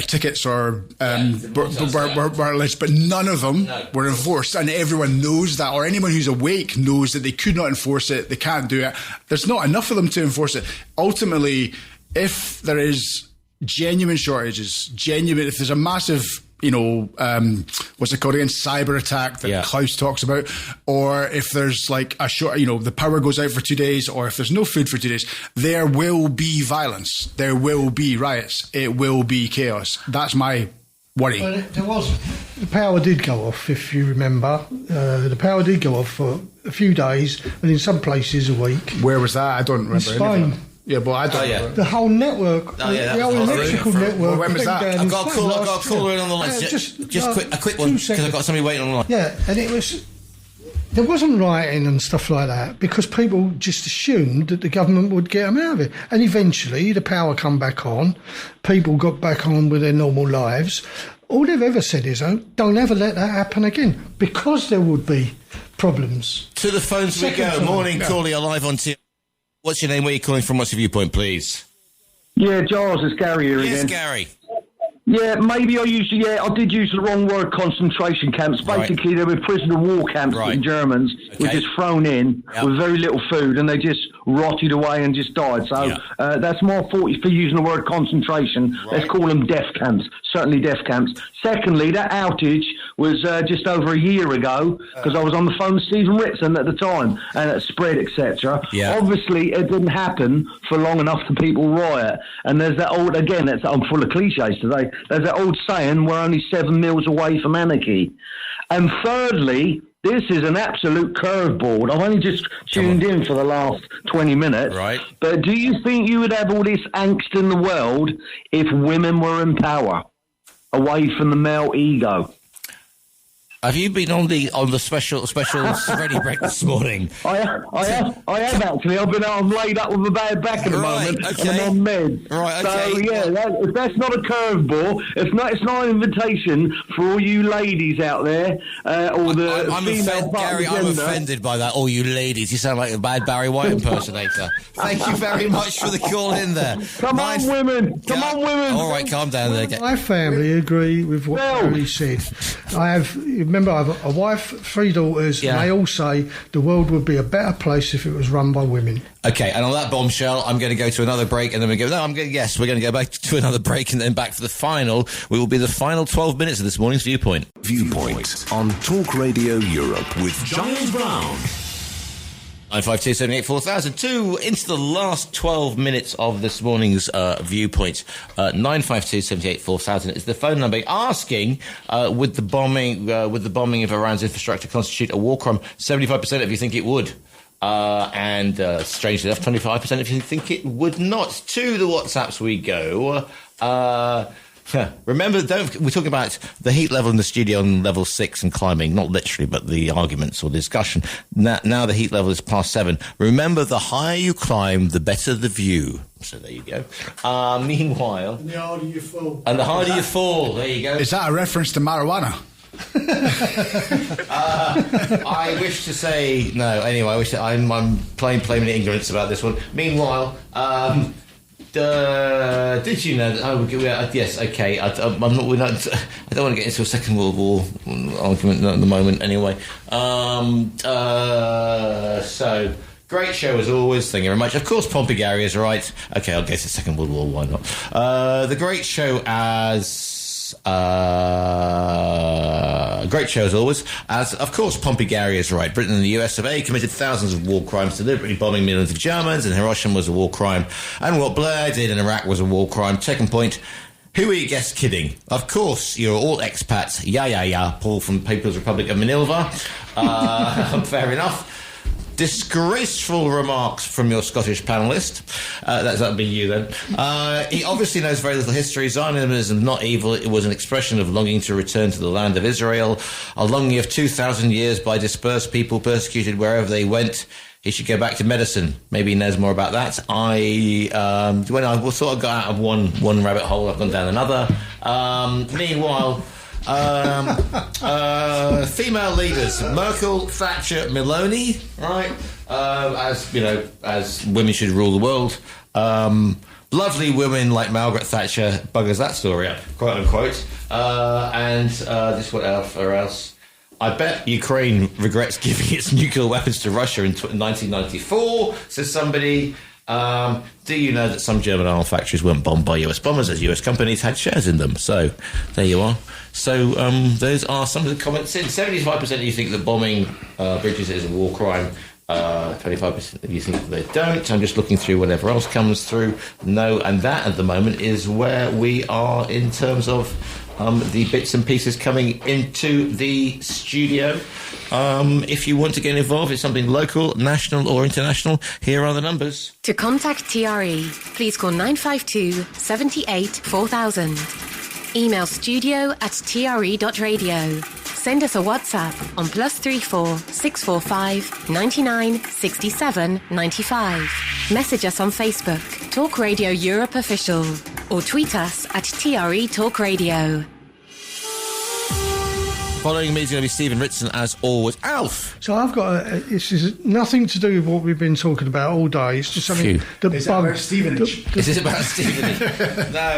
Speaker 6: tickets or were alleged, but none of them were enforced, and everyone knows that, or anyone who's awake knows that they could not enforce it. They can't do it. There's not enough of them to enforce it. Ultimately, if there is genuine shortages, if there's a massive, what's it called again, cyber attack that Klaus talks about, or if there's like a short, the power goes out for 2 days, or if there's no food for 2 days, there will be violence, there will be riots, it will be chaos. That's my worry.
Speaker 3: Well, there was the power did go off, if you remember. The power did go off for a few days, and in some places a week.
Speaker 6: Where was that? I don't remember.
Speaker 3: In Spain.
Speaker 6: Yeah, but I don't remember.
Speaker 3: The whole network, the whole electrical network.
Speaker 6: When was that?
Speaker 4: I've got a caller in on the line. Just a quick one, because I've got somebody waiting on the line.
Speaker 3: Yeah, and there wasn't rioting and stuff like that because people just assumed that the government would get them out of it. And eventually the power come back on, people got back on with their normal lives. All they've ever said is, don't ever let that happen again, because there would be problems.
Speaker 4: To the phones we go. Morning, caller, you're live on TRE. What's your name? Where are you calling from? What's your viewpoint, please?
Speaker 11: Yeah, Giles, it's Gary here again.
Speaker 4: Yes, Gary.
Speaker 11: Yeah, maybe I did use the wrong word, concentration camps. Basically, they were prisoner of war camps that the Germans were just thrown in with very little food, and they just rotted away and just died. So that's my fault for using the word concentration. Let's call them death camps, certainly death camps. Secondly, that outage was just over a year ago, because I was on the phone with Stephen Ritson at the time, and it spread, etc.
Speaker 4: Yeah.
Speaker 11: Obviously, it didn't happen for long enough for people riot. And there's that old, again, I'm full of cliches today, there's that old saying, we're only 7 meals away from anarchy. And thirdly, this is an absolute curveball. I've only just tuned in for the last 20 minutes.
Speaker 4: Right.
Speaker 11: But do you think you would have all this angst in the world if women were in power, away from the male ego?
Speaker 4: Have you been on the special ready break this morning?
Speaker 11: I have actually. I'm laid up with a bad back at the moment, and I'm on meds.
Speaker 4: Right, okay.
Speaker 11: So yeah, if that's not a curveball, it's not an invitation for all you ladies out there, or the female part
Speaker 4: Gary,
Speaker 11: of the gender.
Speaker 4: I'm offended by that. All you ladies, you sound like a bad Barry White impersonator. Thank you very much for the call in there.
Speaker 11: Come on, women!
Speaker 4: All right, calm down there.
Speaker 3: My family agree with what Barry said. Remember, I have a wife, 3 daughters, and they all say the world would be a better place if it was run by women.
Speaker 4: Okay, and on that bombshell, I'm going to go to another break, and then we're going to go back to another break, and then back for the final. We will be the final 12 minutes of this morning's Viewpoint.
Speaker 10: Viewpoint on Talk Radio Europe with Giles Brown.
Speaker 4: 952 78 4000 into the last 12 minutes of this morning's Viewpoint. 952 78 4000 is the phone number. Asking, would the bombing of Iran's infrastructure constitute a war crime? 75% of you think it would. And strangely enough, 25% if you think it would not. To the WhatsApps we go. Remember, we're talking about the heat level in the studio on level 6 and climbing, not literally, but the arguments or the discussion. Now the heat level is past 7. Remember, the higher you climb, the better the view. So there you go. Meanwhile...
Speaker 3: And the harder you fall.
Speaker 4: And the harder you fall. There you go.
Speaker 6: Is that a reference to marijuana?
Speaker 4: I wish to say... No, anyway, I'm plain ignorance about this one. Meanwhile... did you know that? Yes, okay. I don't want to get into a Second World War argument at the moment. Anyway, so great show as always. Thank you very much. Of course, Pompey Gary is right. Okay, I'll guess it's Second World War. Why not? The great show as. Great show as always. As of course, Pompey Gary is right. Britain and the US of A committed thousands of war crimes, deliberately bombing millions of Germans, and Hiroshima was a war crime. And what Blair did in Iraq was a war crime. Second point. Who are you guess kidding? Of course, you're all expats. Yeah. Paul from People's Republic of Manilva. Fair enough. Disgraceful remarks from your Scottish panellist. That'll be you then. He obviously knows very little history. Zionism, not evil. It was an expression of longing to return to the land of Israel. A longing of 2,000 years by dispersed people persecuted wherever they went. He should go back to medicine. Maybe he knows more about that. When I sort of got out of one rabbit hole, I've gone down another. Meanwhile... female leaders, Merkel, Thatcher, Meloni, right? As women should rule the world. Lovely women like Margaret Thatcher buggers that story up, quote unquote. What else? I bet Ukraine regrets giving its nuclear weapons to Russia in 1994, says somebody. Do you know that some German arms factories weren't bombed by US bombers as US companies had shares in them? So, there you are. So, those are some of the comments in. 75% of you think that bombing bridges is a war crime. 25% of you think they don't. I'm just looking through whatever else comes through. No, and that at the moment is where we are in terms of the bits and pieces coming into the studio. If you want to get involved, it's something local, national or international, here are the numbers.
Speaker 5: To contact TRE, please call 952 78 4000. Email studio@tre.radio. Send us a WhatsApp on +34 645 99 67 95. Message us on Facebook, Talk Radio Europe Official, or tweet us at TRE Talk Radio.
Speaker 4: Following me is going to be Stephen Ritson, as always. Alf!
Speaker 3: So I've got this is nothing to do with what we've been talking about all day. It's just something...
Speaker 6: Is it about Stevenage?
Speaker 4: Is it about Stevenage? No,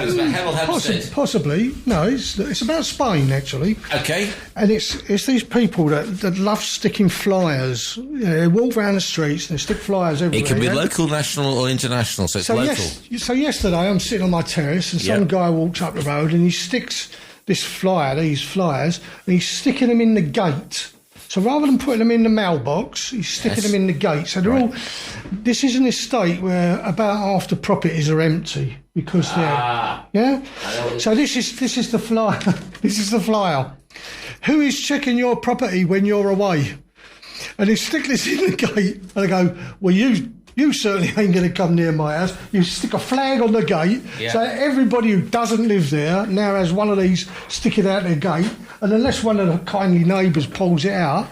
Speaker 4: it's about Hemel Hempstead.
Speaker 3: Possibly. No, it's about Spain, actually.
Speaker 4: Okay.
Speaker 3: And it's these people that love sticking flyers. They walk around the streets and they stick flyers everywhere.
Speaker 4: It can be local, national or international, so it's local.
Speaker 3: So yesterday I'm sitting on my terrace and some guy walks up the road and he sticks... these flyers, and he's sticking them in the gate. So rather than putting them in the mailbox, he's sticking them in the gate. So they're all... This is an estate where about half the properties are empty because they're... Yeah? So this is the flyer. This is the flyer. Who is checking your property when you're away? And he stick this in the gate, and I go, well, you certainly ain't going to come near my house. You stick a flag on the gate, so everybody who doesn't live there now has one of these sticking out their gate, and unless one of the kindly neighbours pulls it out.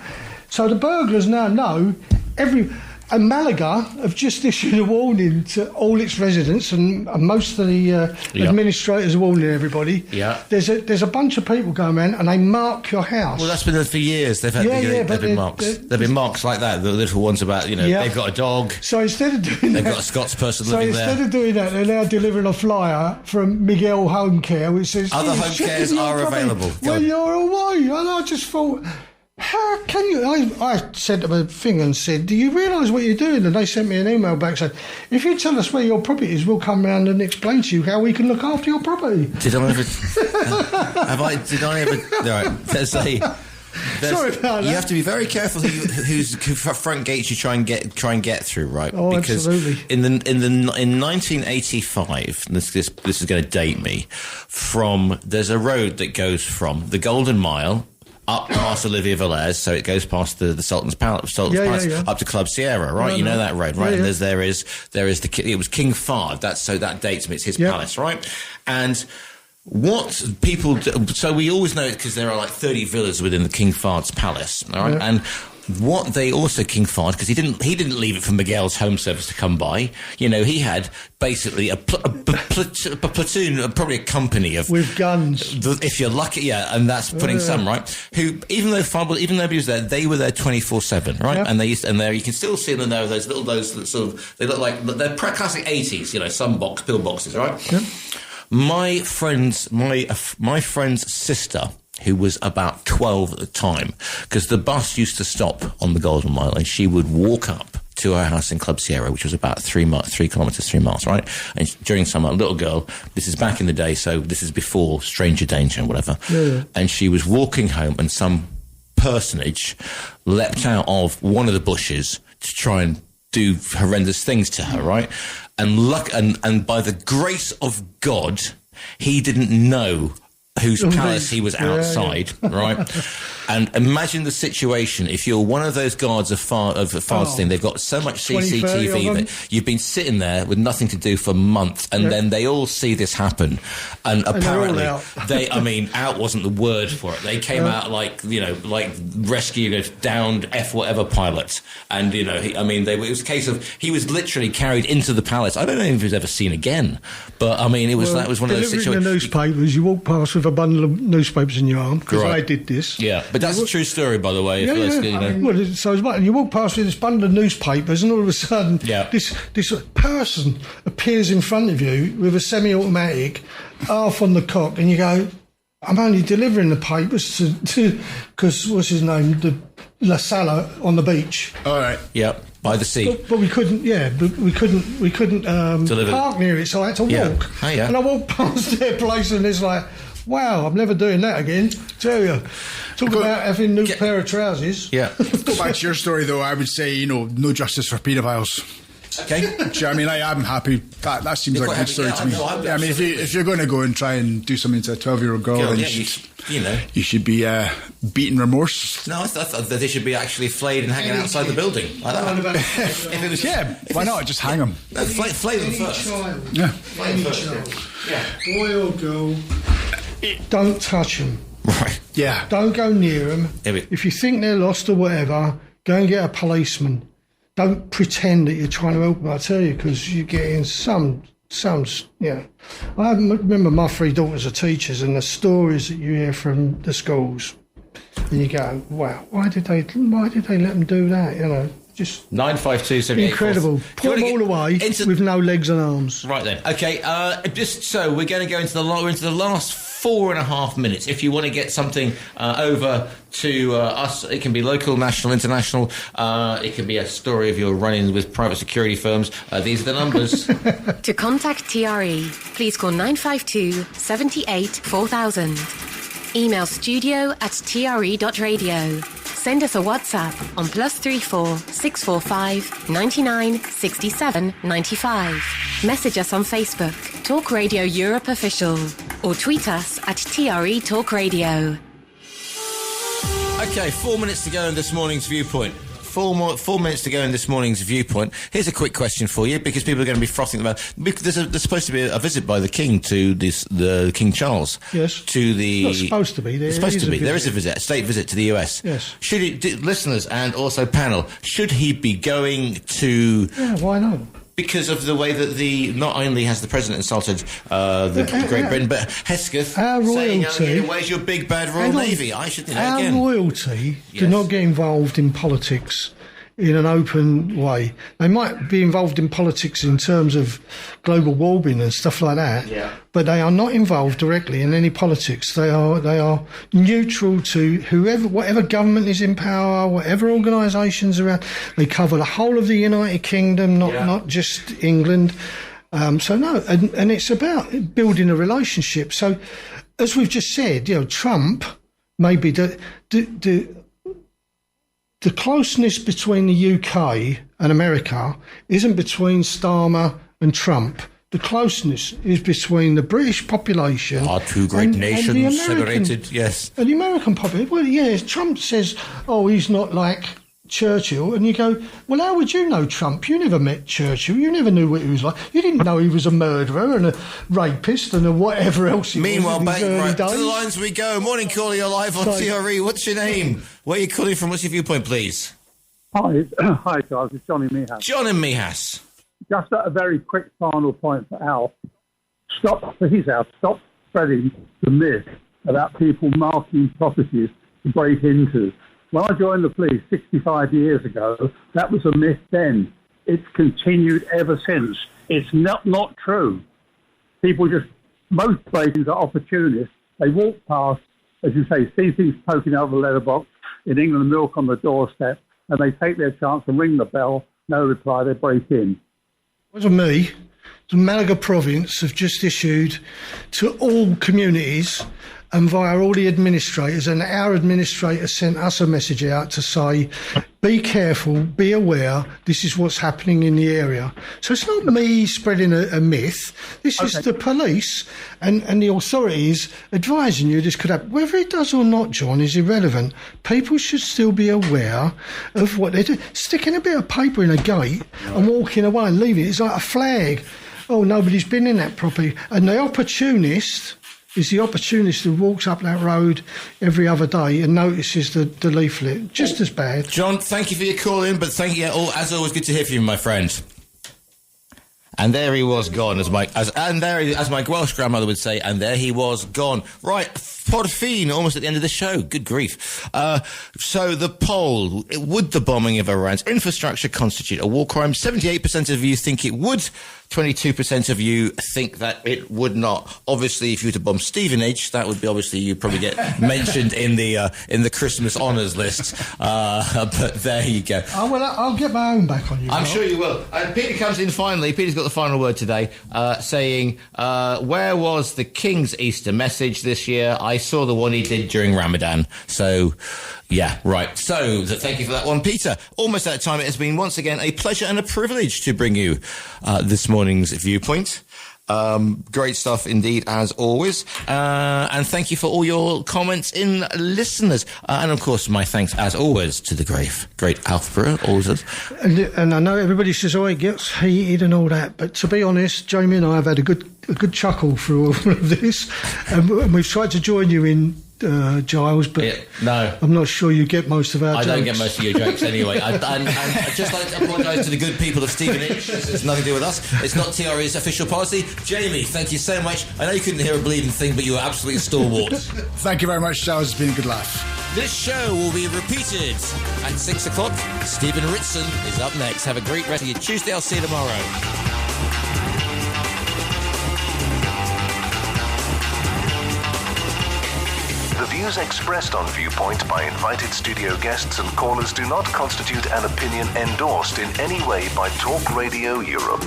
Speaker 3: So the burglars now know and Malaga have just issued a warning to all its residents, and most of the administrators are warning everybody. Yeah. There's a bunch of people going around and they mark your house.
Speaker 4: Well, that's been there for years. They've been marks. There've been marks like that. The little ones about they've got a dog.
Speaker 3: So instead of doing
Speaker 4: they've got a Scots person living there.
Speaker 3: So instead of doing that, they're now delivering a flyer from Miguel Home Care, which says
Speaker 4: other home cares are available
Speaker 3: when you're away. And I just thought, how can you... I sent them a thing and said, do you realise what you're doing? And they sent me an email back saying, if you tell us where your property is, we'll come round and explain to you how we can look after your property.
Speaker 4: Did I ever... Right, sorry about that. You have to be very careful whose front gates you try and get through, right?
Speaker 3: Oh,
Speaker 4: because
Speaker 3: absolutely.
Speaker 4: In 1985, this is going to date me. There's a road that goes from the Golden Mile up past Olivia Valles, so it goes past the Sultan's Palace, up to Club Sierra, right? You know that road, right? And there is it was King Fahd. That dates me. It's his palace, right? And what people do, so we always know it because there are like 30 villas within the King Fahd's palace, all right? And what they also King Fahd, because he didn't leave it for Miguel's home service to come by. He had basically a platoon, probably a company of
Speaker 3: with guns,
Speaker 4: if you're lucky, and that's putting some right. Who even though nobody was there, they were there 24/7, right? And they used, and there you can still see them there. Those sort of they look like they're classic 80s, some pill boxes, right? Yep. My friend's sister, who was about 12 at the time, because the bus used to stop on the Golden Mile, and she would walk up to her house in Club Sierra, which was about 3 kilometres, 3 miles, right? And during summer, a little girl, this is back in the day, so this is before stranger danger and whatever, and she was walking home, and some personage leapt out of one of the bushes to try and do horrendous things to her, right? And by the grace of God, he didn't know whose palace he was outside, right? And imagine the situation if you're one of those guards of Fahrd's thing. They've got so much CCTV that you've been sitting there with nothing to do for months, and then they all see this happen. And apparently, out wasn't the word for it. They came out like rescue a downed whatever pilot. And, it was a case of he was literally carried into the palace. I don't know if he was ever seen again, but that was one of those situations.
Speaker 3: The newspapers, you walk past with a bundle of newspapers in your arm, because I did this.
Speaker 4: Yeah, but that's a true story, by the way.
Speaker 3: And you walk past with this bundle of newspapers, and all of a sudden, this person appears in front of you with a semi-automatic, half on the cock, and you go, I'm only delivering the papers to because what's his name, the La Sala on the beach.
Speaker 4: All right. Yep. By the sea.
Speaker 3: But we couldn't. Yeah, but we couldn't park near it, so I had to walk.
Speaker 4: Oh, yeah.
Speaker 3: And I walked past their place, and it's like, wow, I'm never doing that again. Tell you. Talk about having a new pair of trousers.
Speaker 4: Yeah.
Speaker 6: Go back to your story, though. I would say, no justice for paedophiles.
Speaker 4: Okay.
Speaker 6: Do you know what I mean? I'm happy. That seems like a good story to me. I mean, if you're going to go and try and do something to a 12-year-old girl, then you should be beaten remorse.
Speaker 4: No, I thought that they should be actually flayed and hanging outside the building. Like that. If it was,
Speaker 6: why not? Just hang them.
Speaker 4: No, flay them first.
Speaker 3: Any child, boy or girl, don't touch them.
Speaker 4: Right.
Speaker 6: Yeah.
Speaker 3: Don't go near them. If you think they're lost or whatever, go and get a policeman. Don't pretend that you're trying to help them, I tell you, because you get in some. I remember my 3 daughters are teachers, and the stories that you hear from the schools, and you go, wow, why did they let them do that? You know, just
Speaker 4: 95278.
Speaker 3: Incredible. Put them all away with no legs and arms.
Speaker 4: Right then. Okay. Just so we're going to go into the last 4.5 minutes. If you want to get something over to us, it can be local, national, international. It can be a story of your run-ins with private security firms. These are the numbers.
Speaker 5: To contact TRE, please call 952 78 4000. Email studio@tre.radio. Send us a WhatsApp on +34 645 99 67 95. Message us on Facebook, Talk Radio Europe Official, or tweet us at TRE Talk Radio.
Speaker 4: Okay, 4 minutes to go in this morning's Viewpoint. 4 minutes to go in this morning's Viewpoint. Here's a quick question for you, because people are going to be frothing about. There's supposed to be a visit by the King to the King Charles.
Speaker 3: Yes.
Speaker 4: To the.
Speaker 3: Not supposed to be. There
Speaker 4: is a visit, a state visit to the US.
Speaker 3: Yes.
Speaker 4: Should he, listeners and also panel, should he be going to?
Speaker 3: Yeah, why not?
Speaker 4: Because of the way that not only has the president insulted the Great Britain, but Hesketh
Speaker 3: our royalty,
Speaker 4: saying, where's your big bad Royal Navy? I should
Speaker 3: our royalty do not get involved in politics in an open way. They might be involved in politics in terms of global warming and stuff like that, but they are not involved directly in any politics. They are neutral to whatever government is in power, whatever organisations are around. They cover the whole of the United Kingdom, not just England. So no, and it's about building a relationship. So, as we've just said, Trump maybe the closeness between the UK and America isn't between Starmer and Trump. The closeness is between the British population.
Speaker 4: Our two great nations separated, yes.
Speaker 3: And the American population. Well, yes, Trump says, he's not like Churchill. And you go, well, how would you know Trump? You never met Churchill. You never knew what he was like. You didn't know he was a murderer and a rapist and a whatever else he
Speaker 4: Meanwhile,
Speaker 3: was.
Speaker 4: Meanwhile, to the lines we go. Morning, caller, you're live on TRE. What's your name? Where are you calling from? What's your viewpoint, please?
Speaker 12: Hi, Charles. It's John in Mihas.
Speaker 4: John in Mihas.
Speaker 12: Just a very quick final point for Al. Stop spreading the myth about people marking properties to break into. When I joined the police 65 years ago, that was a myth then. It's continued ever since. It's not true. Most break-ins are opportunists. They walk past, as you say, see things poking out of the letterbox, in England, milk on the doorstep, and they take their chance and ring the bell. No reply, they break in.
Speaker 3: It wasn't me. The Malaga province have just issued to all communities and via all the administrators, and our administrator sent us a message out to say, be careful, be aware, this is what's happening in the area. So it's not me spreading a myth, this is the police and the authorities advising you this could happen. Whether it does or not, John, is irrelevant. People should still be aware of what they do. Sticking a bit of paper in a gate and walking away and leaving it is like a flag. Oh, nobody's been in that property. And the opportunist is the opportunist who walks up that road every other day and notices the leaflet. Just as bad.
Speaker 4: John, thank you for your call in, but thank you. As always, good to hear from you, my friend. And there he was gone, as my Welsh grandmother would say, and there he was gone. Right, por fin, almost at the end of the show. Good grief. So the poll, would the bombing of Iran's infrastructure constitute a war crime? 78% of you think it would. 22% of you think that it would not. Obviously, if you were to bomb Stevenage, that would be you'd probably get mentioned in the Christmas honours list. But there you go.
Speaker 3: I'll get my own back on you.
Speaker 4: I'm sure you will. Peter comes in finally. Peter's got got the final word today, saying, where was the King's Easter message this year? I saw the one he did during Ramadan. So, yeah, right. So, thank you for that one, Peter. Almost out of time. It has been once again a pleasure and a privilege to bring you this morning's Viewpoint. Great stuff indeed, as always. And thank you for all your comments in listeners. And of course, my thanks, as always, to the great Alf Brewer, always.
Speaker 3: And I know everybody says, oh, it gets heated and all that. But to be honest, Jamie and I have had a good chuckle through all of this. And we've tried to join you in Giles, but
Speaker 4: no,
Speaker 3: I'm not sure you get most of our jokes.
Speaker 4: I don't get most of your jokes anyway. I'd just like to apologise to the good people of Stevenage. It's nothing to do with us. It's not TRE's official policy. Jamie, thank you so much. I know you couldn't hear a bleeding thing, but you were absolutely stalwart.
Speaker 6: Thank you very much, Giles. It's been a good laugh.
Speaker 4: This show will be repeated at 6 o'clock. Stephen Ritson is up next. Have a great rest of your Tuesday. I'll see you tomorrow.
Speaker 2: The views expressed on Viewpoint by invited studio guests and callers do not constitute an opinion endorsed in any way by Talk Radio Europe.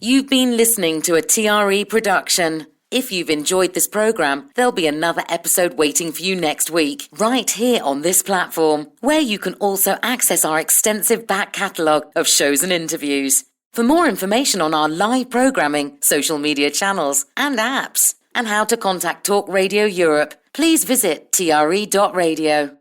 Speaker 1: You've been listening to a TRE production. If you've enjoyed this programme, there'll be another episode waiting for you next week, right here on this platform, where you can also access our extensive back catalogue of shows and interviews. For more information on our live programming, social media channels and apps, and how to contact Talk Radio Europe, please visit tre.radio.